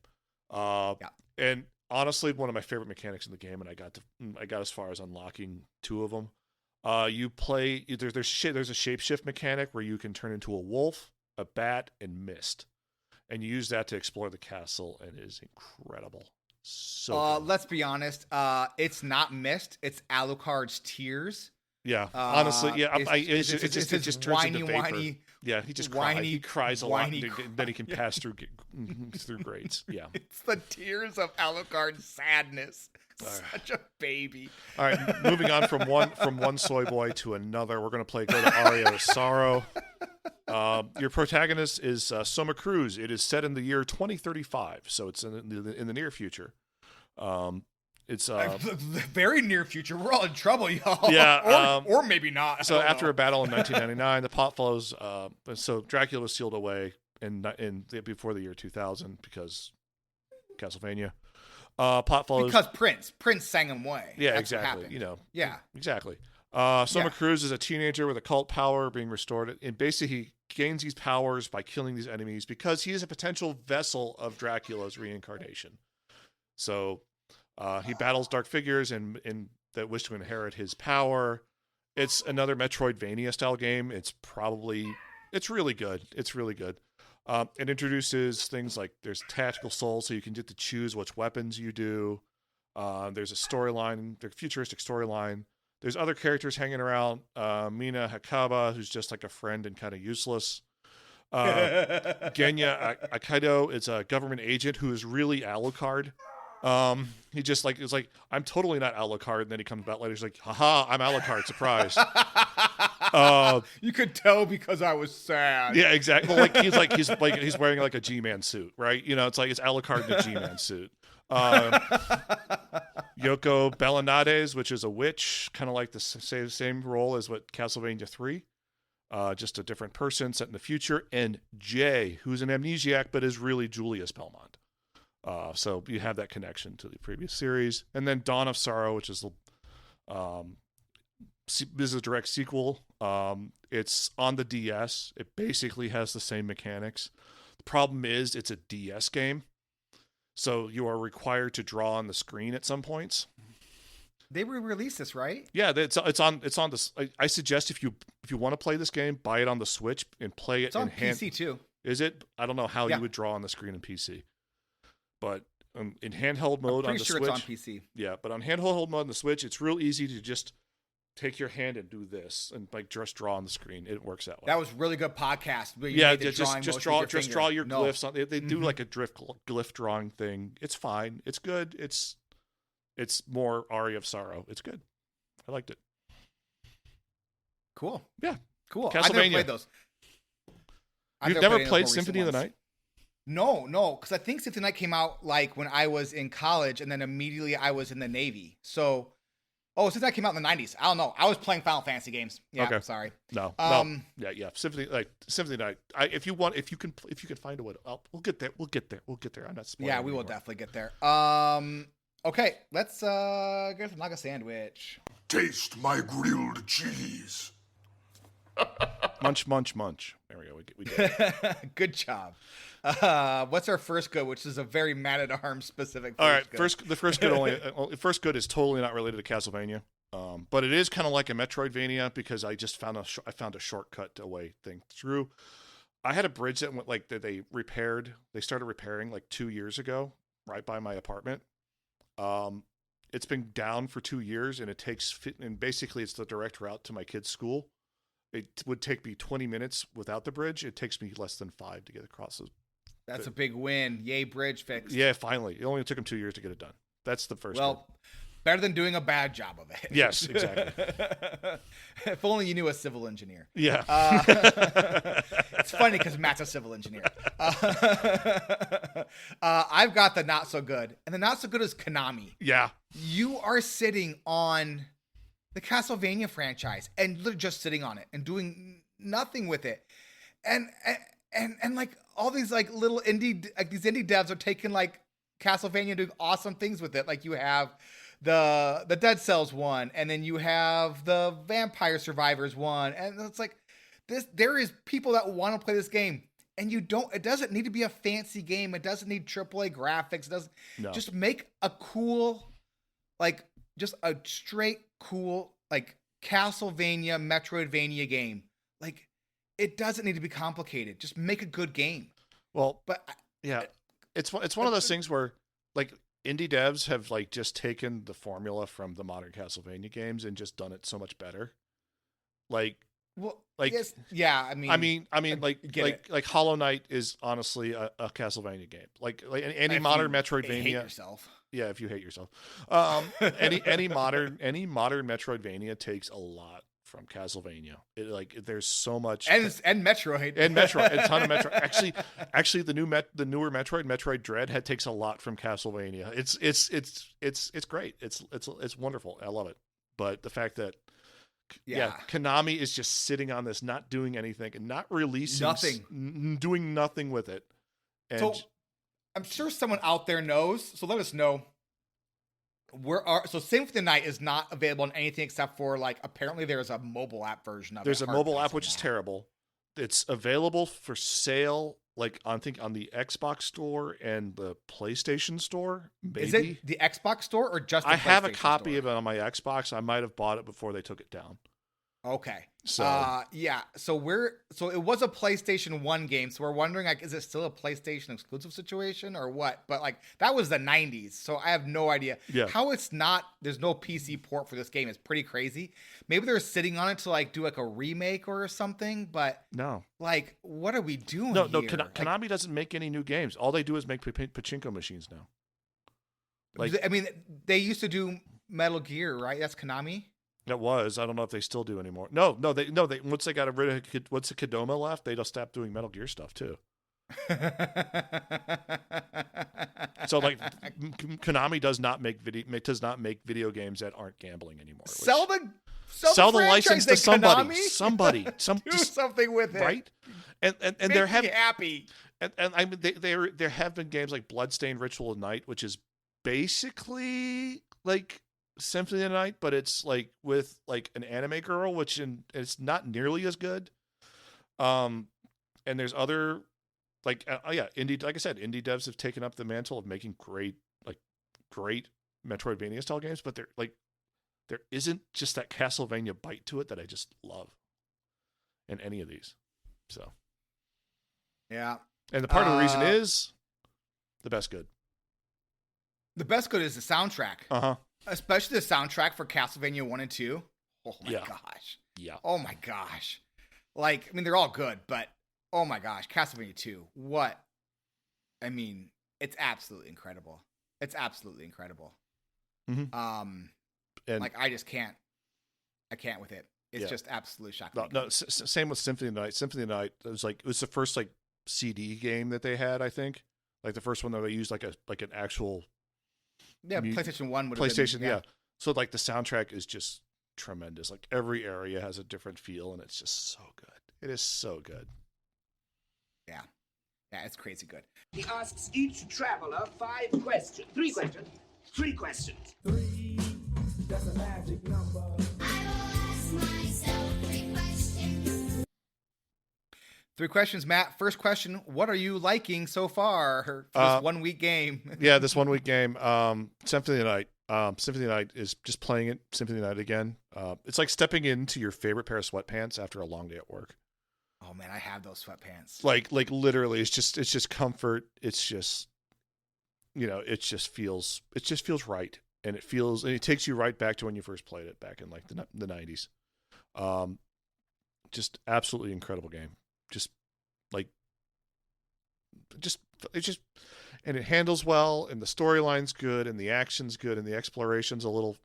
S2: And honestly, one of my favorite mechanics in the game, and I got as far as unlocking 2 of them. You play there's a shapeshift mechanic where you can turn into a wolf, a bat, and mist, and you use that to explore the castle, and it is incredible. So
S1: let's be honest, it's not mist, it's Alucard's tears.
S2: Yeah, honestly, yeah, it just turns into vapor.
S1: Whiny,
S2: yeah, he just cries a lot, and then he can pass through grates. Yeah,
S1: it's the tears of Alucard's sadness. Such a baby.
S2: All right, moving on from one soy boy to another, we're gonna go to Aria of Sorrow. Your protagonist is Soma Cruz. It is set in the year 2035, so it's in the near future. It's
S1: very near future. We're all in trouble, y'all.
S2: Yeah,
S1: or maybe not.
S2: So after a battle in 1999, the pot flows. So Dracula was sealed away before the year 2000 because Castlevania. Pot flows
S1: because Prince sang him away.
S2: Yeah,
S1: That's
S2: exactly.
S1: Yeah,
S2: exactly. Soma Cruz is a teenager with occult power being restored, and basically he gains these powers by killing these enemies because he is a potential vessel of Dracula's reincarnation. So he battles dark figures and that wish to inherit his power. It's another Metroidvania style game. It's really good. It's really good. It introduces things like there's tactical souls, so you can get to choose which weapons you do. There's a storyline, the futuristic storyline. There's other characters hanging around. Mina Hakaba, who's just like a friend and kind of useless. Genya Akaido is a government agent who is really Alucard. He just is like, I'm totally not Alucard, and then he comes back later. He's like, haha, I'm Alucard, surprise.
S1: You could tell because I was sad.
S2: Yeah, exactly. Well, he's wearing like a G-Man suit, right? It's like it's Alucard in a G-Man suit. Yoko Belanades, which is a witch, kind of like the same role as what Castlevania 3. Just a different person set in the future. And Jay, who's an amnesiac but is really Julius Belmont. So you have that connection to the previous series. And then Dawn of Sorrow, which is this is a direct sequel. It's on the DS. It basically has the same mechanics. The problem is it's a DS game, so you are required to draw on the screen at some points.
S1: They re-released this, right?
S2: Yeah, it's on this. I suggest if you want to play this game, buy it on the Switch and play it.
S1: It's on PC too.
S2: Is it? I don't know how
S1: Yeah.
S2: you would draw on the screen in PC, but in handheld mode on the
S1: Sure
S2: Switch,
S1: it's on PC.
S2: yeah. But on handheld mode on the Switch, it's real easy to just take your hand and do this and like just draw on the screen. It works that way.
S1: That was really good podcast. Where you
S2: Yeah,
S1: made the
S2: just
S1: drawing
S2: draw your
S1: No.
S2: glyphs on. They do like a glyph drawing thing. It's fine. It's good. It's more Aria of Sorrow. It's good. I liked it.
S1: Cool.
S2: Yeah.
S1: Cool.
S2: Castlevania.
S1: I've never played those.
S2: You've never played Symphony of the Night?
S1: No, because I think Symphony of the Night came out like when I was in college, and then immediately I was in the Navy. So, since that came out in the 90s, I don't know. I was playing Final Fantasy games. Yeah,
S2: Okay.
S1: sorry.
S2: No. Yeah. Symphony of the Night. If you can find a way, we'll get there. I'm not spoiling.
S1: Yeah, we will
S2: anymore.
S1: definitely get there. Okay, let's get the Naga sandwich.
S3: Taste my grilled cheese.
S2: Munch, munch, munch. There we go. We get it.
S1: Good job. What's our first good, which is a very Man at Arms specific.
S2: All right,
S1: good.
S2: the first good is totally not related to Castlevania, but it is kind of like a Metroidvania because I just found a shortcut to way thing through. I had a bridge that went that they repaired. They started repairing like 2 years ago, right by my apartment. It's been down for 2 years, and basically it's the direct route to my kid's school. It would take me 20 minutes without the bridge. It takes me less than 5 to get across.
S1: That's a big win. Yay, bridge fixed.
S2: Yeah, finally. It only took them 2 years to get it done. That's the first.
S1: Well, better than doing a bad job of it.
S2: Yes, exactly.
S1: If only you knew a civil engineer.
S2: Yeah.
S1: It's funny because Matt's a civil engineer. I've got the not so good, and the not so good is Konami.
S2: Yeah.
S1: You are sitting on the Castlevania franchise and literally just sitting on it and doing nothing with it, and like all these like little indie devs are taking like Castlevania and doing awesome things with it. Like you have the Dead Cells one, and then you have the Vampire Survivors one, and it's like this. There is people that want to play this game, and you don't. It doesn't need to be a fancy game. It doesn't need AAA graphics. It doesn't.
S2: No.
S1: Just make a cool, like just a straight cool like Castlevania Metroidvania game. Like it doesn't need to be complicated. Just make a good game.
S2: Well,
S1: But
S2: yeah, it's one of those things where like indie devs have like just taken the formula from the modern Castlevania games and just done it so much better. Like
S1: yes, yeah. I mean,
S2: like Hollow Knight is honestly a Castlevania game. Like any modern Metroidvania.
S1: hate yourself.
S2: Yeah, if you hate yourself. Any modern Metroidvania takes a lot from Castlevania. There's so much
S1: and Metroid
S2: and Metroid, a ton of Metroid. Actually, the newer Metroid Dread takes a lot from Castlevania. It's great. It's wonderful. I love it. But the fact that Konami is just sitting on this, not doing anything, and not releasing
S1: nothing,
S2: doing nothing with it. And
S1: so I'm sure someone out there knows. So let us know. So Symphony of the Night is not available on anything except for like apparently there's a mobile app version of it.
S2: There's a mobile app which is terrible. It's available for sale, like on the Xbox store and the PlayStation store. Maybe.
S1: Is it the Xbox store or just?
S2: I have a copy of it on my Xbox. I might have bought it before they took it down.
S1: Okay.
S2: So
S1: yeah. So it was a PlayStation 1 game. So we're wondering like, is it still a PlayStation exclusive situation or what? But like that was the 90s. So I have no idea how it's not. There's no PC port for this game. It's pretty crazy. Maybe they're sitting on it to like do like a remake or something. But
S2: no,
S1: like what are we doing?
S2: No.
S1: Here?
S2: Konami doesn't make any new games. All they do is make pachinko machines now.
S1: Like I mean, they used to do Metal Gear, right? That's Konami.
S2: It was. I don't know if they still do anymore. No. They once they got rid of what's the Kodama left, they just stopped doing Metal Gear stuff too. So like, Konami does not make video games that aren't gambling anymore.
S1: Sell the
S2: license to somebody.
S1: Konami?
S2: Somebody.
S1: Do something with it,
S2: right? And
S1: Make
S2: they're
S1: me happy.
S2: And I mean, there have been games like Bloodstained Ritual of Night, which is basically like Symphony of the Night, but it's like with like an anime girl, it's not nearly as good. And there's other like indie, like I said, indie devs have taken up the mantle of making great Metroidvania style games, but there isn't just that Castlevania bite to it that I just love in any of these. So
S1: yeah.
S2: And the part of the reason is the best good.
S1: The best good is the soundtrack.
S2: Uh-huh.
S1: Especially the soundtrack for Castlevania 1 and 2. Oh my gosh.
S2: Yeah.
S1: Oh my gosh. Like, I mean, they're all good, but oh my gosh, Castlevania 2. What? I mean, it's absolutely incredible. It's absolutely incredible.
S2: Mm-hmm. And
S1: like, I just can't. I can't with it. It's just absolutely shocking.
S2: No, same with Symphony of the Night. Symphony of the Night, it was the first like CD game that they had, I think. Like the first one that they used like an actual
S1: PlayStation 1 would have
S2: PlayStation,
S1: been,
S2: yeah. So like the soundtrack is just tremendous. Like every area has a different feel and it's just so good. It is so good.
S1: Yeah. Yeah, it's crazy good.
S5: He asks each traveler 5 questions. 3 questions. 3 questions.
S6: 3, that's a magic number. I will ask myself 3 questions.
S1: 3 questions, Matt. First question, what are you liking so far for this 1 week game?
S2: Yeah, this 1 week game. Symphony of the Night. Symphony of the Night is just playing it, Symphony of the Night again. It's like stepping into your favorite pair of sweatpants after a long day at work.
S1: Oh man, I have those sweatpants.
S2: Like literally, it's just comfort. It's just, it just feels right, and it takes you right back to when you first played it back in like the 90s. Just absolutely incredible game. And it handles well, and the storyline's good, and the action's good, and the exploration's a little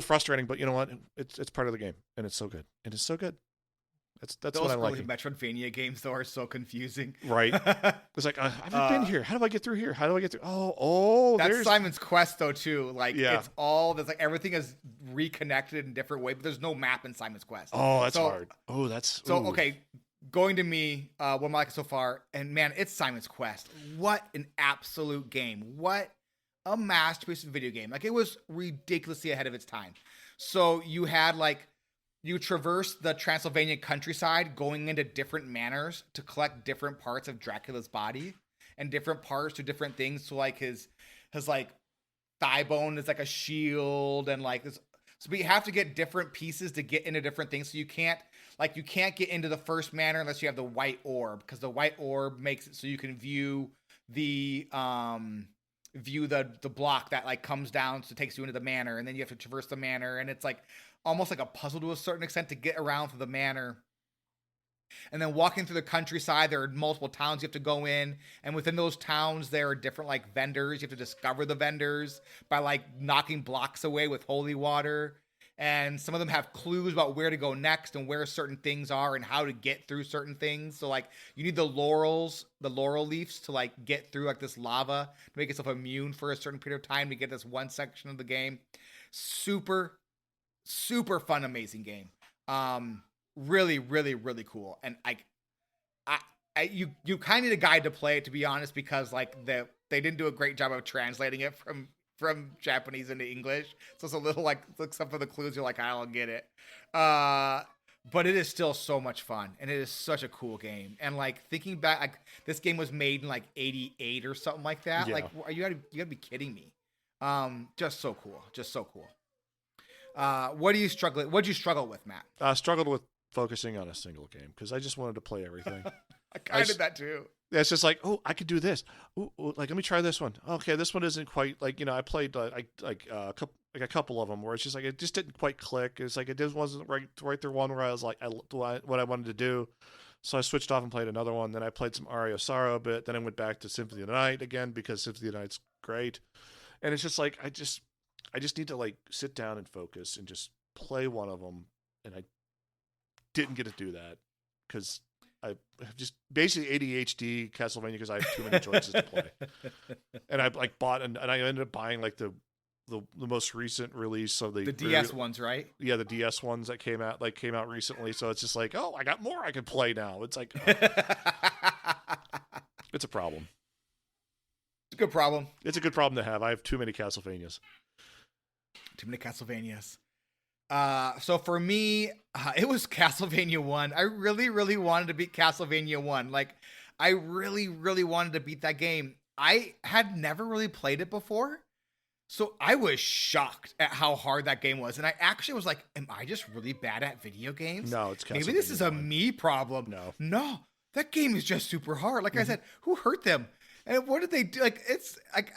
S2: frustrating, but you know what? It's part of the game, and it's so good. And it's so good. That's what I like.
S1: Those early Metroidvania games, though, are so confusing.
S2: Right. It's like, I've never been here. How do I get through here? How do I get through? Oh,
S1: that's
S2: there's
S1: Simon's Quest, though, too. Like, it's all, there's like everything is reconnected in different ways, but there's no map in Simon's Quest.
S2: Oh, that's hard. Oh, that's...
S1: So, okay, going to me, what am I liking so far? And man, it's Simon's Quest. What an absolute game. What a masterpiece of video game. Like, it was ridiculously ahead of its time. So you had you traverse the Transylvanian countryside going into different manors to collect different parts of Dracula's body and different parts to different things. So like his like thigh bone is like a shield and like this. So but you have to get different pieces to get into different things. So you can't get into the first manor unless you have the white orb, because the white orb makes it so you can view the block that like comes down, so it takes you into the manor, and then you have to traverse the manor, and it's like almost like a puzzle to a certain extent to get around through the manor. And then walking through the countryside, there are multiple towns you have to go in, and within those towns there are different like vendors. You have to discover the vendors by like knocking blocks away with holy water, and some of them have clues about where to go next and where certain things are and how to get through certain things. So like you need the laurel leaves to like get through like this lava to make yourself immune for a certain period of time to get this one section of the game. Super fun, amazing game. Really, really, really cool. And you kind of need a guide to play it, to be honest, because like they didn't do a great job of translating it from Japanese into English. So it's a little like some of the clues you're like, I don't get it. But it is still so much fun, and it is such a cool game. And like thinking back, like this game was made in like 88 or something like that.
S2: Yeah.
S1: Like you gotta be kidding me. Just so cool. What'd you struggle with, Matt?
S2: I struggled with focusing on a single game because I just wanted to play everything.
S1: I kind of did that too.
S2: It's just like, oh, I could do this. Ooh, like let me try this one. Okay, this one isn't quite like I played a couple of them where it's just like it just didn't quite click. It's like it just wasn't right there one where I was like what I wanted to do. So I switched off and played another one. Then I played some Aria of Sorrow a bit. Then I went back to Symphony of the Night again because Symphony of the Night's great. And it's just like I just need to like sit down and focus and just play one of them. And I didn't get to do that because I have just basically ADHD Castlevania because I have too many choices to play. And I like bought and I ended up buying like the most recent release of the
S1: DS ones, right?
S2: Yeah, the DS ones that came out recently. So it's just like, oh, I got more I can play now. It's like, It's a problem.
S1: It's a good problem.
S2: It's a good problem to have. I have too many Castlevanias.
S1: Too many Castlevanias. So for me, it was Castlevania 1. I really, really wanted to beat Castlevania 1. Like, I really, really wanted to beat that game. I had never really played it before. So I was shocked at how hard that game was. And I actually was like, am I just really bad at video games?
S2: No, it's Castlevania.
S1: Maybe this is a me problem. No, that game is just super hard. Like I said, who hurt them? And what did they do? Like, it's like,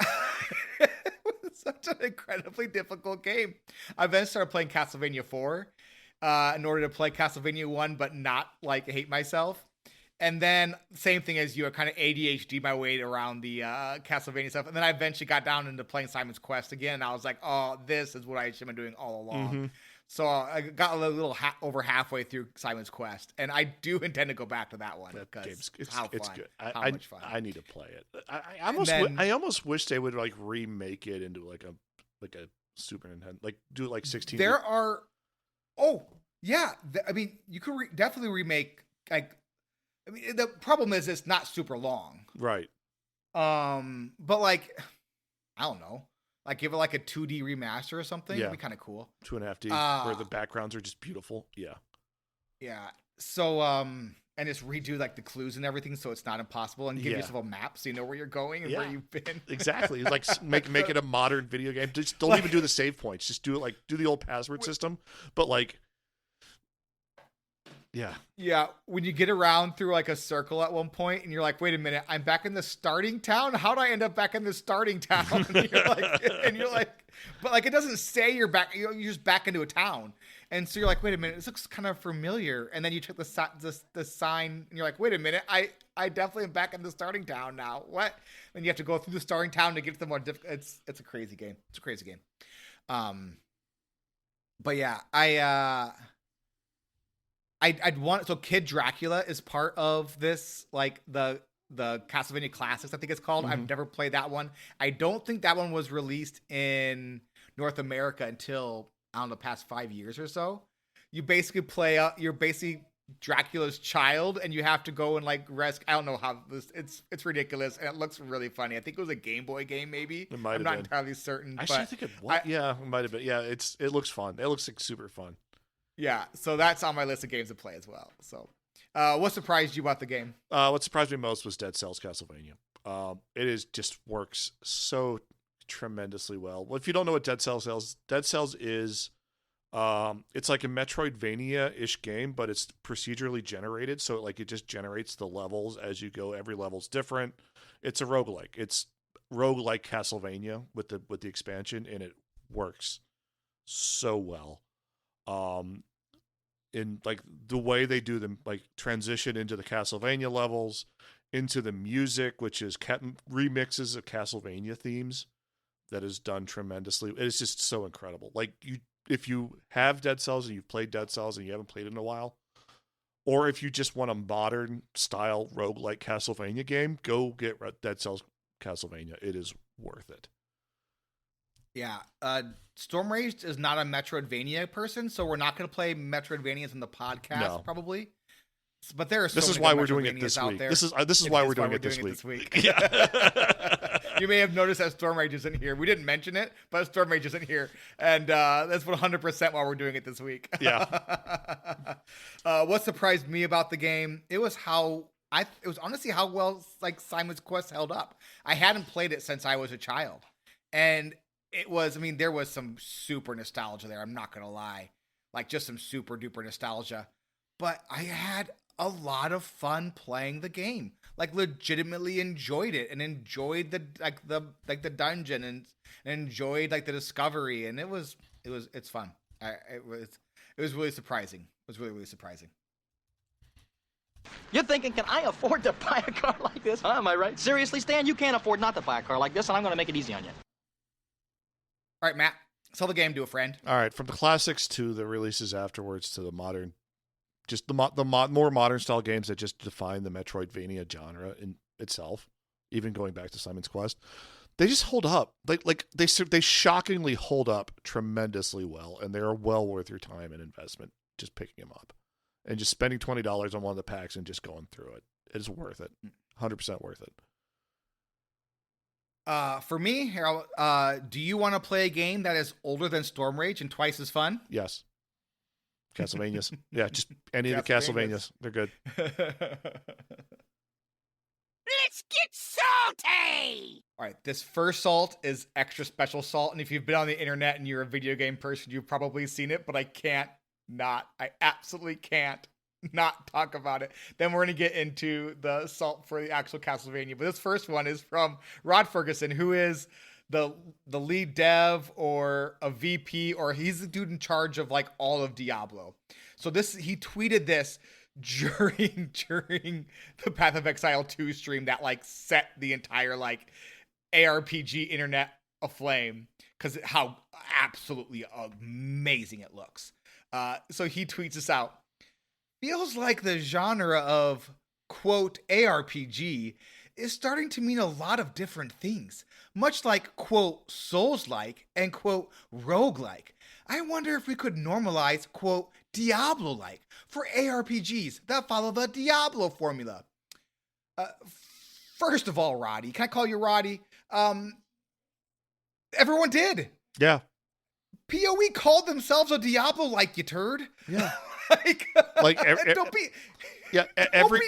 S1: it was such an incredibly difficult game. I then started playing Castlevania 4 in order to play Castlevania 1, but not like hate myself. And then same thing as you, I kind of ADHD my way around the Castlevania stuff. And then I eventually got down into playing Simon's Quest again. And I was like, oh, this is what I should have been doing all along. So I got a little over halfway through Simon's Quest. And I do intend to go back to that one. Because it's
S2: good.
S1: How much fun.
S2: I need to play it. I almost wish they would like remake it into like a Super Nintendo, like do it like 16.
S1: There are, oh yeah. I mean, you could definitely remake like, I mean, the problem is it's not super long.
S2: Right.
S1: But like, I don't know. Like give it like a 2D remaster or something.
S2: Yeah.
S1: It'd be kind of cool.
S2: 2.5D where the backgrounds are just beautiful. Yeah.
S1: Yeah. So, and just redo like the clues and everything so it's not impossible and give yourself a map so you know where you're going and where you've been.
S2: Exactly. Like make it a modern video game. Just don't even do the save points. Just do it like do the old password system. But like, yeah.
S1: Yeah. When you get around through like a circle at one point and you're like, wait a minute, I'm back in the starting town. How'd I end up back in the starting town? And you're like, but like, it doesn't say you're back. You're just back into a town. And so you're like, wait a minute, this looks kind of familiar. And then you check the sign and you're like, wait a minute, I definitely am back in the starting town now. What? And you have to go through the starting town to get to the more difficult. It's a crazy game. It's a crazy game. But yeah, I'd want, so Kid Dracula is part of this, like the Castlevania Classics, I think it's called. I've never played that one. I don't think that one was released in North America until, I don't know, the past 5 years or so. You basically you're basically Dracula's child and you have to go and like rescue, I don't know how this, it's ridiculous and it looks really funny. I think it was a Game Boy game maybe.
S2: It might have
S1: I'm not
S2: been.
S1: entirely certain.
S2: Actually, I think it was. Yeah, it might have been. Yeah, it looks fun. It looks like super fun.
S1: Yeah, so that's on my list of games to play as well. So, what surprised you about the game?
S2: What surprised me most was Dead Cells Castlevania. Just works so tremendously well. Well, if you don't know what Dead Cells is, it's like a Metroidvania-ish game, but it's procedurally generated. So like it just generates the levels as you go. Every level's different. It's a roguelike. It's roguelike Castlevania with the expansion, and it works so well. In like the way they do them, like transition into the Castlevania levels, into the music, which is remixes of Castlevania themes, that is done tremendously. It's just so incredible. Like if you have Dead Cells and you've played Dead Cells and you haven't played it in a while, or if you just want a modern style roguelike Castlevania game, go get Dead Cells Castlevania. It is worth it.
S1: Yeah, Storm Rage is not a Metroidvania person, so we're not going to play Metroidvanias in the podcast, probably. But there are so
S2: this is
S1: many
S2: why
S1: good
S2: we're doing it
S1: Metroidvanias
S2: this
S1: out
S2: week.
S1: there.
S2: This is why we're doing it this week.
S1: Yeah. You may have noticed that Storm Rage isn't here. We didn't mention it, but Storm Rage isn't here, and that's 100% why we're doing it this week.
S2: Yeah.
S1: What surprised me about the game? It was honestly how well like Simon's Quest held up. I hadn't played it since I was a child, and it was, I mean, there was some super nostalgia there. I'm not going to lie. Like just some super duper nostalgia, but I had a lot of fun playing the game, like legitimately enjoyed it and enjoyed the dungeon and enjoyed like the discovery. And it's fun. It was really surprising. It was really, really surprising.
S7: You're thinking, can I afford to buy a car like this? Huh? Am I right? Seriously, Stan, you can't afford not to buy a car like this, and I'm going to make it easy on you.
S1: All right, Matt, sell the game to a friend.
S2: All right, from the classics to the releases afterwards to the modern, just the more modern style games that just define the Metroidvania genre in itself, even going back to Simon's Quest, they just hold up. Like they shockingly hold up tremendously well, and they are well worth your time and investment just picking them up and just spending $20 on one of the packs and just going through it. It's worth it. 100% worth it.
S1: For me, do you want to play a game that is older than Storm Rage and twice as fun?
S2: Yes. Castlevanias. Yeah, just any of the Castlevanias. They're good.
S4: Let's get salty!
S1: All right, this first salt is extra special salt, and if you've been on the internet and you're a video game person, you've probably seen it, but I absolutely can't not talk about it. Then we're going to get into the salt for the actual Castlevania. But this first one is from Rod Ferguson, who is the lead dev or a VP, or he's the dude in charge of like all of Diablo. So he tweeted this during the Path of Exile 2 stream that like set the entire like ARPG internet aflame because how absolutely amazing it looks. So he tweets this out. Feels like the genre of, quote, ARPG is starting to mean a lot of different things, much like, quote, Souls-like and, quote, roguelike. I wonder if we could normalize, quote, Diablo-like for ARPGs that follow the Diablo formula. First of all, Roddy, can I call you Roddy? Everyone did.
S2: Yeah.
S1: PoE called themselves a Diablo-like, you turd.
S2: Yeah.
S1: Don't be.
S2: Yeah, every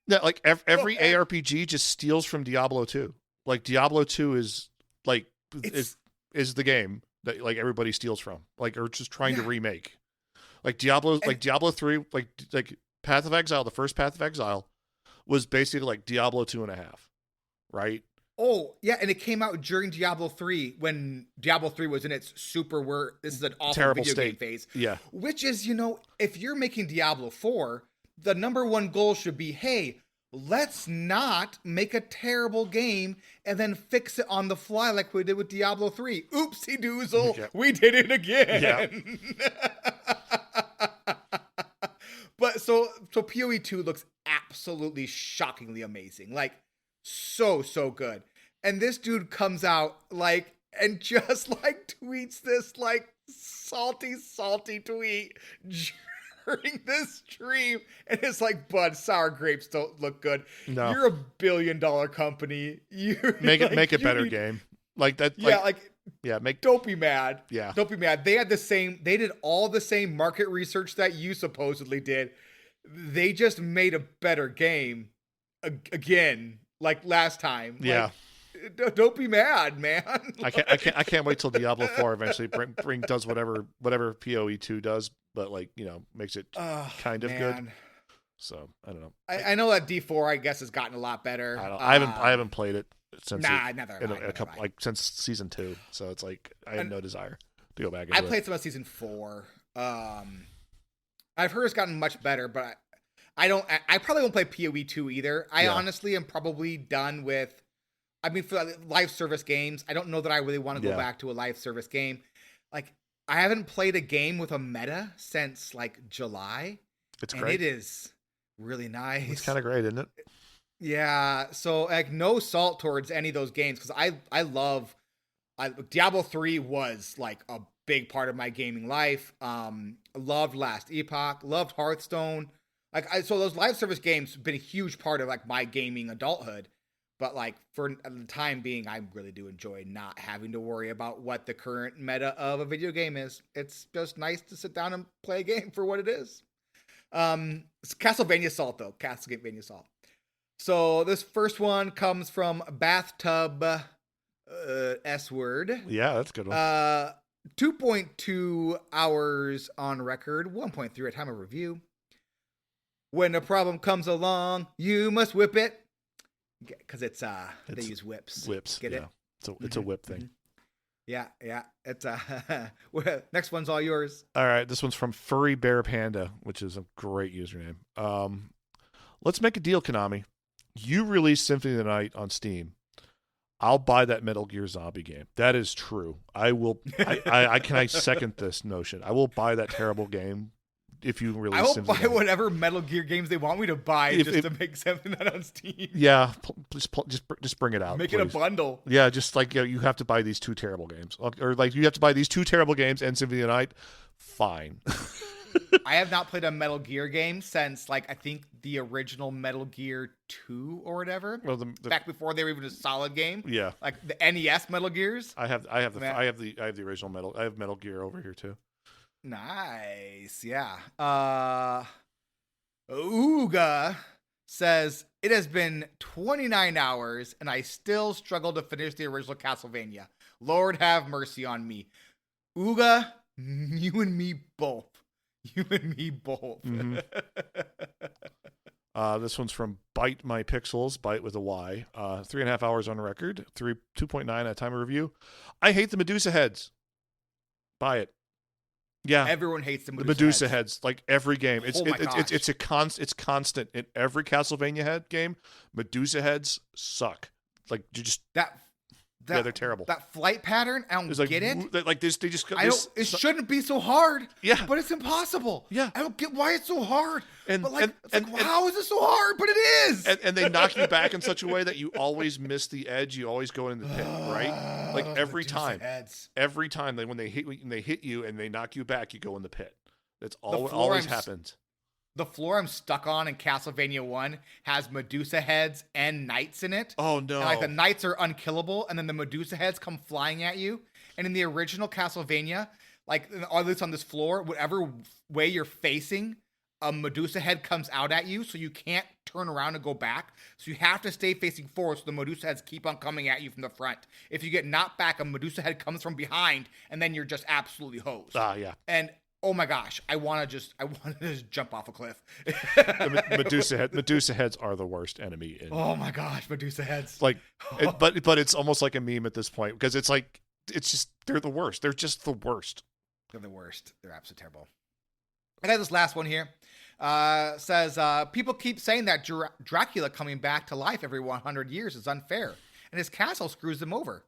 S2: ARPG just steals from Diablo 2. Like Diablo 2 is like is the game that like everybody steals from. Like or just trying to remake. Like Diablo 3, like Path of Exile, the first Path of Exile was basically like Diablo 2.5, right?
S1: Oh, yeah, and it came out during Diablo 3 when Diablo 3 was in its this is an awful
S2: terrible
S1: video
S2: state.
S1: game phase.
S2: Yeah.
S1: Which is, if you're making Diablo 4, the number one goal should be, hey, let's not make a terrible game and then fix it on the fly like we did with Diablo 3. Oopsie doozle, we did it again. Yeah. But so PoE 2 looks absolutely shockingly amazing. Like, so good. And this dude comes out like and just like tweets this like salty tweet during this stream, and it's like, bud, sour grapes don't look good.
S2: No.
S1: You're $1 billion company. You
S2: make it better game. Like that.
S1: Don't be mad.
S2: Yeah.
S1: Don't be mad. They did all the same market research that you supposedly did. They just made a better game again. Like last time.
S2: Yeah.
S1: Like, don't be mad, man.
S2: I can't wait till Diablo 4 eventually does whatever PoE 2 does, but like, makes it kind of good. So I don't know.
S1: I know that D4 I guess has gotten a lot better.
S2: I haven't played it since since season 2. So it's like I have no desire to go back into it.
S1: I played some of season 4. I've heard it's gotten much better, but I probably won't play PoE 2 either. I honestly am probably done with, for live service games, I don't know that I really want to go back to a live service game. Like, I haven't played a game with a meta since like July.
S2: It's great.
S1: It is really nice.
S2: It's kind of great, isn't it?
S1: Yeah. So like no salt towards any of those games. Cause I love Diablo 3 was like a big part of my gaming life. Loved Last Epoch, loved Hearthstone. So those live service games have been a huge part of like my gaming adulthood, but like for the time being, I really do enjoy not having to worry about what the current meta of a video game is. It's just nice to sit down and play a game for what it is. It's Castlevania Salt though, Castlevania Salt. So this first one comes from Bathtub S word.
S2: Yeah, that's a good one.
S1: 2.2 hours on record, 1.3 at time of review. When a problem comes along, you must whip it. Because they use whips.
S2: Whips.
S1: Get it?
S2: It's a whip thing.
S1: Yeah. It's next one's all yours.
S2: All right, this one's from Furry Bear Panda, which is a great username. Let's make a deal, Konami. You release Symphony of the Night on Steam. I'll buy that Metal Gear Zombie game. That is true. I will. I second this notion. I will buy that terrible game. If you release,
S1: I will buy whatever Metal Gear games they want me to buy to make something that on Steam.
S2: Yeah, just bring it out.
S1: Make it a bundle.
S2: Yeah, just like you have to buy these 2 terrible games, or like you have to buy these 2 terrible games and Symphony of the Night. Fine.
S1: I have not played a Metal Gear game since, like, I think the original Metal Gear 2 or whatever.
S2: Well,
S1: back before they were even a solid game.
S2: Yeah.
S1: Like the NES Metal Gears.
S2: I have the original Metal. I have Metal Gear over here too.
S1: Nice. Yeah. Ooga says, it has been 29 hours and I still struggle to finish the original Castlevania. Lord have mercy on me. Ooga, you and me both. You and me both.
S2: Mm-hmm. This one's from Bite My Pixels, Bite with a Y. 3.5 hours on record, 2.9 at time of review. I hate the Medusa heads. Buy it. Yeah,
S1: everyone hates the
S2: Medusa heads. Like every game, it's
S1: gosh.
S2: constant in every Castlevania head game. Medusa heads suck. Like you just yeah, they're terrible.
S1: That flight pattern, I don't get it.
S2: Like this, they just.
S1: It shouldn't be so hard.
S2: Yeah,
S1: but it's impossible.
S2: Yeah,
S1: I don't get why it's so hard.
S2: And
S1: how is it so hard? But it is.
S2: And they knock you back in such a way that you always miss the edge. You always go in the pit, right? Like every time. Every time when they hit you and they knock you back, you go in the pit. That's always happens.
S1: The floor I'm stuck on in Castlevania 1 has Medusa heads and knights in it.
S2: Oh, no.
S1: And, like, the knights are unkillable, and then the Medusa heads come flying at you. And in the original Castlevania, like, or at least on this floor, whatever way you're facing, a Medusa head comes out at you, so you can't turn around and go back. So you have to stay facing forward, so the Medusa heads keep on coming at you from the front. If you get knocked back, a Medusa head comes from behind, and then you're just absolutely hosed.
S2: Yeah.
S1: And oh my gosh, I want to just jump off a cliff.
S2: Medusa heads are the worst enemy.
S1: Oh my gosh, Medusa heads.
S2: Like, but it's almost like a meme at this point because it's like they're the worst. They're just the worst.
S1: They're the worst. They're absolutely terrible. I got this last one here. Says people keep saying that Dracula coming back to life every 100 years is unfair, and his castle screws them over.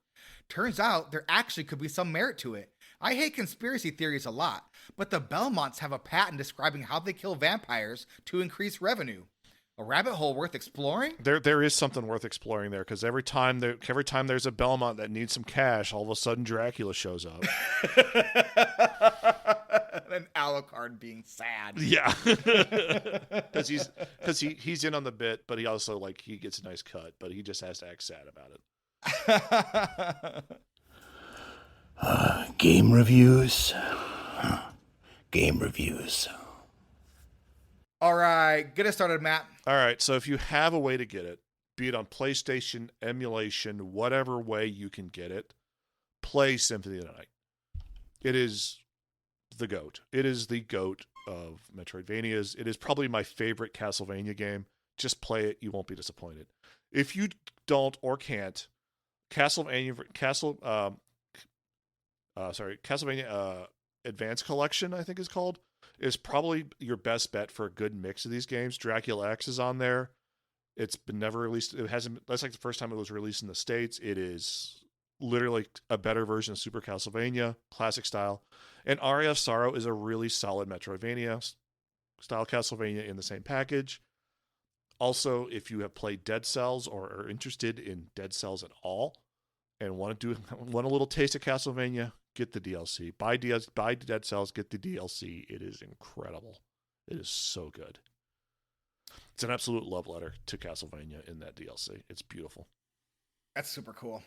S1: Turns out there actually could be some merit to it. I hate conspiracy theories a lot, but the Belmonts have a patent describing how they kill vampires to increase revenue. A rabbit hole worth exploring?
S2: There is something worth exploring there because every time there's a Belmont that needs some cash, all of a sudden Dracula shows up.
S1: An Alucard being sad.
S2: Yeah, because he's in on the bit, but he also he gets a nice cut, but he just has to act sad about it.
S3: Game reviews. Game reviews.
S1: All right, get us started, Matt.
S2: All right, so if you have a way to get it, be it on PlayStation, emulation, whatever way you can get it, play Symphony of the Night. It is the GOAT. It is the GOAT of Metroidvanias. It is probably my favorite Castlevania game. Just play it. You won't be disappointed. If you don't or can't, Castlevania Advanced Collection, I think is called, is probably your best bet for a good mix of these games. Dracula X is on there. It's been never released. That's like the first time it was released in the States. It is literally a better version of Super Castlevania, classic style. And Aria of Sorrow is a really solid Metroidvania style Castlevania in the same package. Also, if you have played Dead Cells or are interested in Dead Cells at all and want a little taste of Castlevania, get the DLC. Buy Dead Cells, get the DLC. It is incredible. It is so good. It's an absolute love letter to Castlevania in that DLC. It's beautiful.
S1: That's super cool.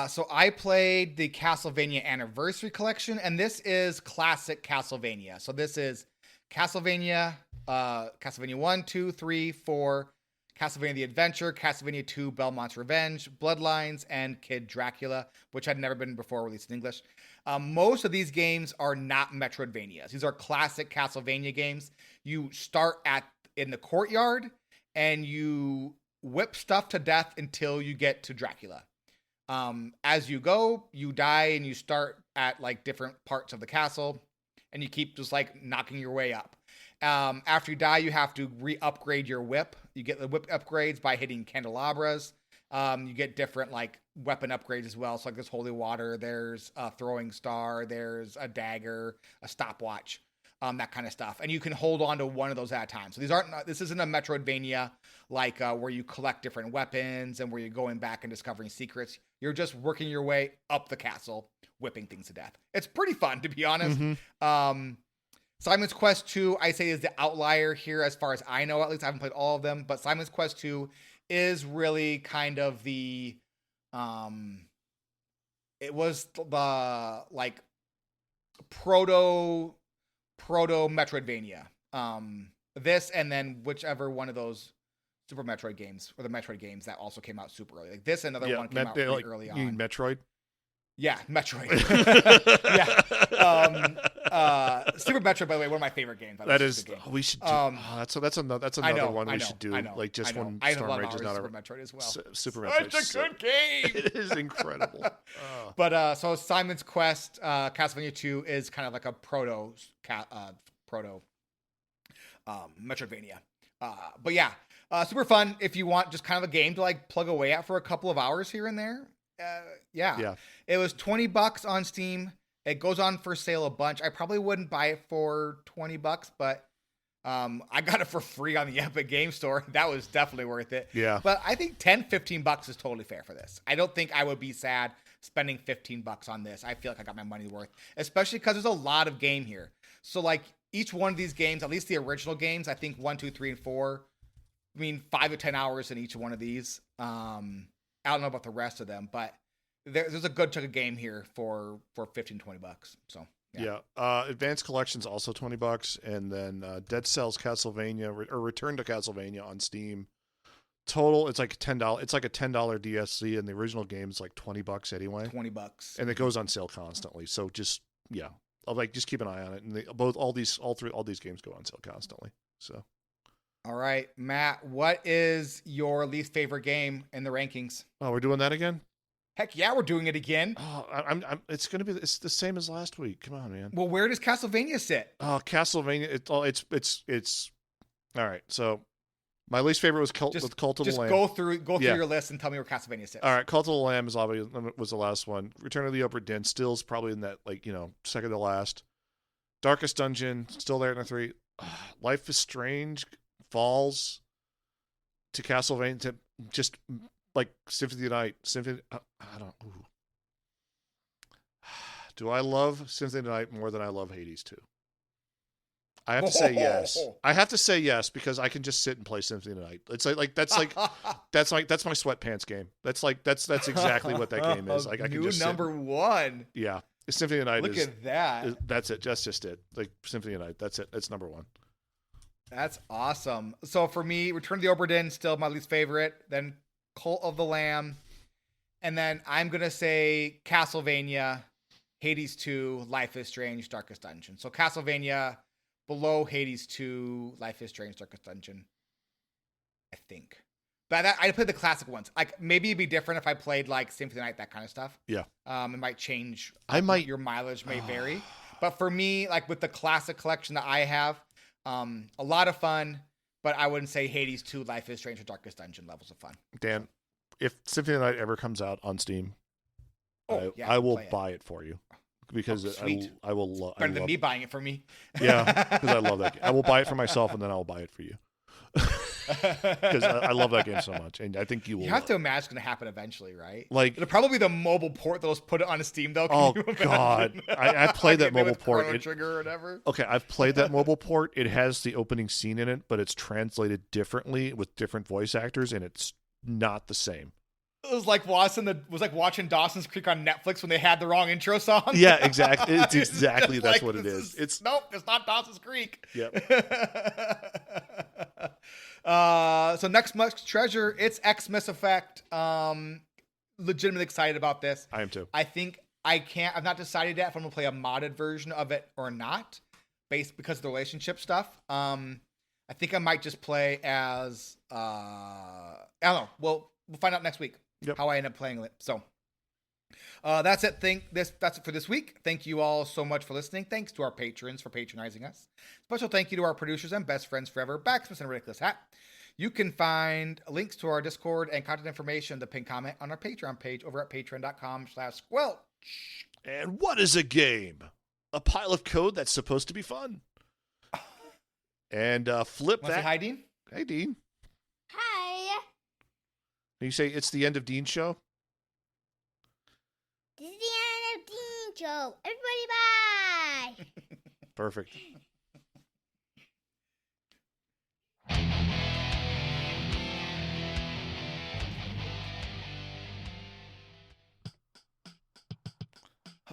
S1: So I played the Castlevania Anniversary Collection, and this is classic Castlevania. So this is Castlevania 1, 2, 3, 4, Castlevania The Adventure, Castlevania 2, Belmont's Revenge, Bloodlines, and Kid Dracula, which had never been before released in English. Most of these games are not Metroidvanias. These are classic Castlevania games. You start in the courtyard, and you whip stuff to death until you get to Dracula. As you go, you die, and you start at different parts of the castle, and you keep just knocking your way up. After you die, you have to re-upgrade your whip. You get the whip upgrades by hitting candelabras. You get different weapon upgrades as well. So there's holy water, there's a throwing star, there's a dagger, a stopwatch, that kind of stuff. And you can hold on to one of those at a time. So this isn't a Metroidvania where you collect different weapons and where you're going back and discovering secrets. You're just working your way up the castle, whipping things to death. It's pretty fun, to be honest.
S2: Mm-hmm.
S1: Simon's Quest 2, I say, is the outlier here as far as I know. At least I haven't played all of them, but Simon's Quest 2 is really kind of the it was the like proto Metroidvania. This and then whichever one of those Super Metroid games or the Metroid games that also came out super early. Like this, another one came out pretty early on.
S2: You mean Metroid?
S1: Yeah, Metroid. Yeah. Super Metroid, by the way, one of my favorite games.
S2: That is, we should do. That's another one we should do. Like just when Storm Rage is not
S1: Super Metroid as well.
S2: Super Metroid.
S1: Such a good game.
S2: It is incredible.
S1: But so Simon's Quest, Castlevania 2 is kind of like a proto Metroidvania. But yeah, super fun if you want just kind of a game to like plug away at for a couple of hours here and there. Yeah. It was $20 on Steam. It goes on for sale a bunch. I probably wouldn't buy it for $20, but I got it for free on the Epic Game Store. That was definitely worth it.
S2: Yeah.
S1: But I think $10-15 is totally fair for this. I don't think I would be sad spending $15 on this. I feel like I got my money worth, especially because there's a lot of game here. So like each one of these games, at least the original games, I think 1, 2, 3, and 4, I mean 5 to 10 hours in each one of these. I don't know about the rest of them, but there's a good chunk of game here for $15-20. So
S2: yeah. Advanced Collection's also $20, and then Dead Cells Castlevania or Return to Castlevania on Steam. Total, it's like $10. It's like a $10 DSC, and the original game is like $20 anyway.
S1: $20,
S2: and it goes on sale constantly. So just just keep an eye on it. And all these games go on sale constantly. So.
S1: All right, Matt, what is your least favorite game in the rankings?
S2: Oh, we're doing that again?
S1: Heck yeah, we're doing it again.
S2: Oh, it's the same as last week. Come on, man.
S1: Well, where does Castlevania sit?
S2: Oh, Castlevania. It's all right. So my least favorite was Cult of the Lamb.
S1: Just go through your list and tell me where Castlevania sits.
S2: All right, Cult of the Lamb was the last one. Return of the Obra Dinn still's probably in that second to last. Darkest Dungeon still there in the 3. Life is Strange falls to Castlevania to just like Symphony of the Night. I don't. Ooh. Do I love Symphony of the Night more than I love Hades 2? I have to say yes. I have to say yes because I can just sit and play Symphony of the Night. It's that's my sweatpants game. That's exactly what that game is. Like I can just
S1: number one.
S2: Yeah, Symphony of the Night.
S1: Look at that.
S2: That's it. That's just it. Like Symphony of the Night. That's it. It's number one.
S1: That's awesome. So for me, Return of the Obra Dinn still my least favorite. Then Cult of the Lamb, and then I'm gonna say Castlevania, Hades 2, Life is Strange, Darkest Dungeon. So Castlevania below Hades 2, Life is Strange, Darkest Dungeon. I think, but I played the classic ones. Like maybe it'd be different if I played like Symphony of the Night, that kind of stuff.
S2: Yeah.
S1: It might change. Your mileage may vary, but for me, like with the classic collection that I have. A lot of fun, but I wouldn't say Hades 2, Life is Strange, or Darkest Dungeon levels of fun.
S2: Dan, if Symphony of the Night ever comes out on Steam, I will buy it for you because I will love.
S1: Better than me buying it for me.
S2: Yeah, because I love that game. I will buy it for myself and then I'll buy it for you. Because I love that game so much, and I think you will.
S1: You have to imagine it's going to happen eventually, right?
S2: Like
S1: it'll probably be the mobile port that'll put it on Steam, though.
S2: God, I played that mobile port.
S1: Trigger or whatever.
S2: Okay, I've played that mobile port. It has the opening scene in it, but it's translated differently with different voice actors, and it's not the same.
S1: It was like watching Dawson's Creek on Netflix when they had the wrong intro song.
S2: Yeah, exactly. It's exactly that's what it is. It's
S1: it's not Dawson's Creek.
S2: Yep.
S1: So next month's treasure, it's Xmas Effect. Legitimately excited about this.
S2: I am too.
S1: I think I've not decided yet if I'm gonna play a modded version of it or not, based because of the relationship stuff. I think I might just play as I don't know. We'll find out next week how I end up playing it. So that's it. That's it for this week. Thank you all so much for listening. Thanks to our patrons for patronizing us. Special thank you to our producers and best friends forever, Baximus and RidiculousHat. You can find links to our Discord and contact information in the pinned comment on our Patreon page over at patreon.com/squelch.
S2: And what is a game? A pile of code that's supposed to be fun. And flip that.
S1: Say hi, Dean.
S2: Hey, Dean.
S6: Hi.
S2: You say it's the end of Dean's show?
S6: This is the end of Dean Show. Everybody, bye.
S2: Perfect.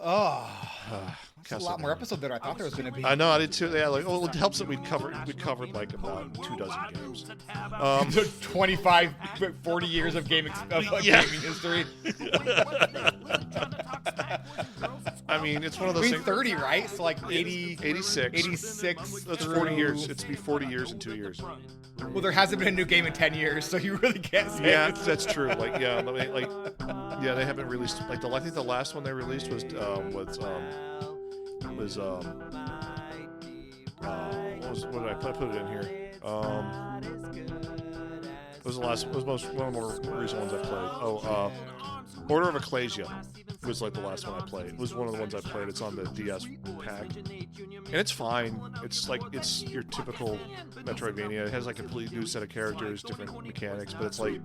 S1: Oh, that's a lot more
S2: Castlevania.
S1: episode than I thought there was going to be.
S2: I know, I did too. Yeah, like, oh, it helps that we covered like about 24 games.
S1: 25, 40 years of gaming history.
S2: I mean, it's one of those things.
S1: 30, right? So like
S2: 86.
S1: 86.
S2: That's 40 years. It's be 40 years in 2 years.
S1: Well, there hasn't been a new game in 10 years, so you really can't say.
S2: Yeah, that's true. Like, yeah, I mean, like, yeah, they haven't released like I think the last one they released was what did I put it in here? It was the last. It was one of the more recent ones I played. Order of Ecclesia was like the last one I played. It was one of the ones I played. It's on the DS pack, and it's fine. It's like it's your typical Metroidvania. It has like a completely new set of characters, different mechanics, but it's like,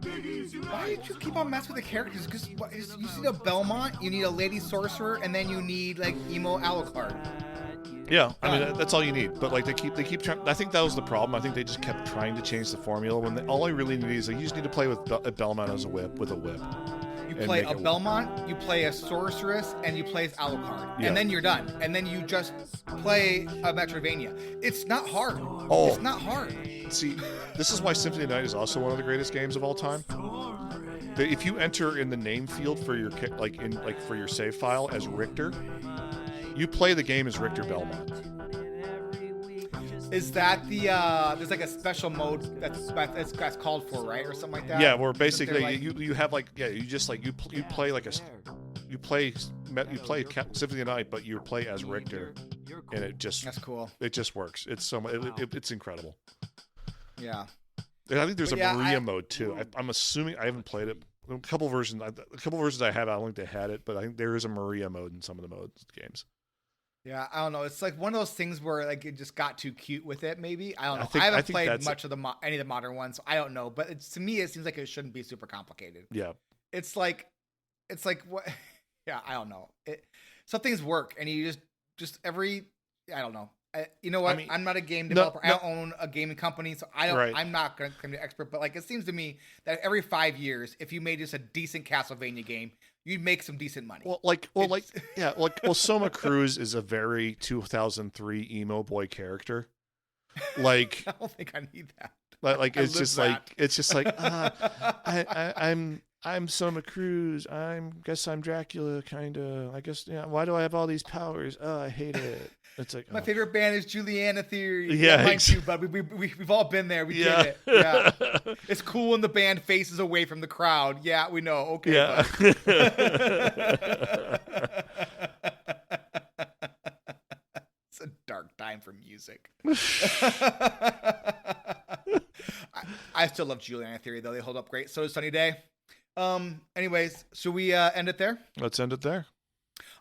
S1: why did you keep on messing with the characters? Because you need a Belmont, you need a Lady Sorcerer, and then you need like emo Alucard.
S2: yeah. I mean, that's all you need. But like they keep trying. I think that was the problem. I think they just kept trying to change the formula when all I really need is like you just need to play with a Belmont as a whip with a whip.
S1: You play a Belmont, you play a Sorceress, and you play as Alucard.
S2: Yeah.
S1: And then you're done. And then you just play a Metroidvania. It's not hard.
S2: Oh.
S1: It's not hard.
S2: See, this is why Symphony of the Night is also one of the greatest games of all time. If you enter in the name field for your for your save file as Richter, you play the game as Richter Belmont.
S1: Is that the there's like a special mode that's called for, right, or something like that?
S2: Yeah, where basically
S1: like,
S2: you have like you just like you play like you play Symphony of the Night, but you play as Richter, and
S1: that's cool.
S2: It just works. It's it's incredible.
S1: Yeah.
S2: And I think there's a Maria mode too. I'm assuming I haven't played it. A couple versions I have. I don't think they had it, but I think there is a Maria mode in some of the games.
S1: Yeah, I don't know. It's like one of those things where like it just got too cute with it. Maybe I don't know.
S2: I
S1: haven't played much of any of the modern ones, so I don't know. But to me, it seems like it shouldn't be super complicated.
S2: Yeah,
S1: it's like what? Yeah, I don't know. Some things work, and you just I don't know. You know what? I mean, I'm not a game developer. I don't own a gaming company, so I don't. Right. I'm not going to claim to be an expert. But like, it seems to me that every 5 years, if you made just a decent Castlevania game, you'd make some decent money.
S2: Soma Cruz is a very 2003 emo boy character. Like,
S1: I don't think I need that.
S2: Like it's just like I'm Soma Cruz. Guess I'm Dracula, kind of. I guess, yeah. Why do I have all these powers? Oh, I hate it. It's like
S1: my favorite band is Juliana Theory.
S2: Yeah,
S1: mine too, but we've all been there. We get it. Yeah, it's cool when the band faces away from the crowd. Yeah, we know. Okay.
S2: Yeah.
S1: It's a dark time for music. I still love Juliana Theory though. They hold up great. So does Sunny Day. Anyways, should we end it there?
S2: Let's end it there.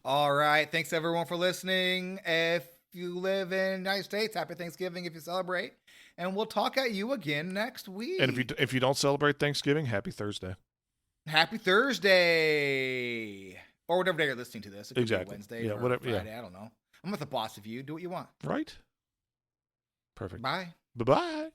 S1: All right. Thanks everyone for listening. If you live in the United States, happy Thanksgiving if you celebrate. And we'll talk at you again next week.
S2: And if you don't celebrate Thanksgiving, happy Thursday.
S1: Happy Thursday. Or whatever day you're listening to this. It could
S2: exactly.
S1: be Wednesday or
S2: whatever,
S1: Friday. Yeah. I don't know. I'm not the boss of you. Do what you want.
S2: Right? Perfect.
S1: Bye.
S2: Bye-bye.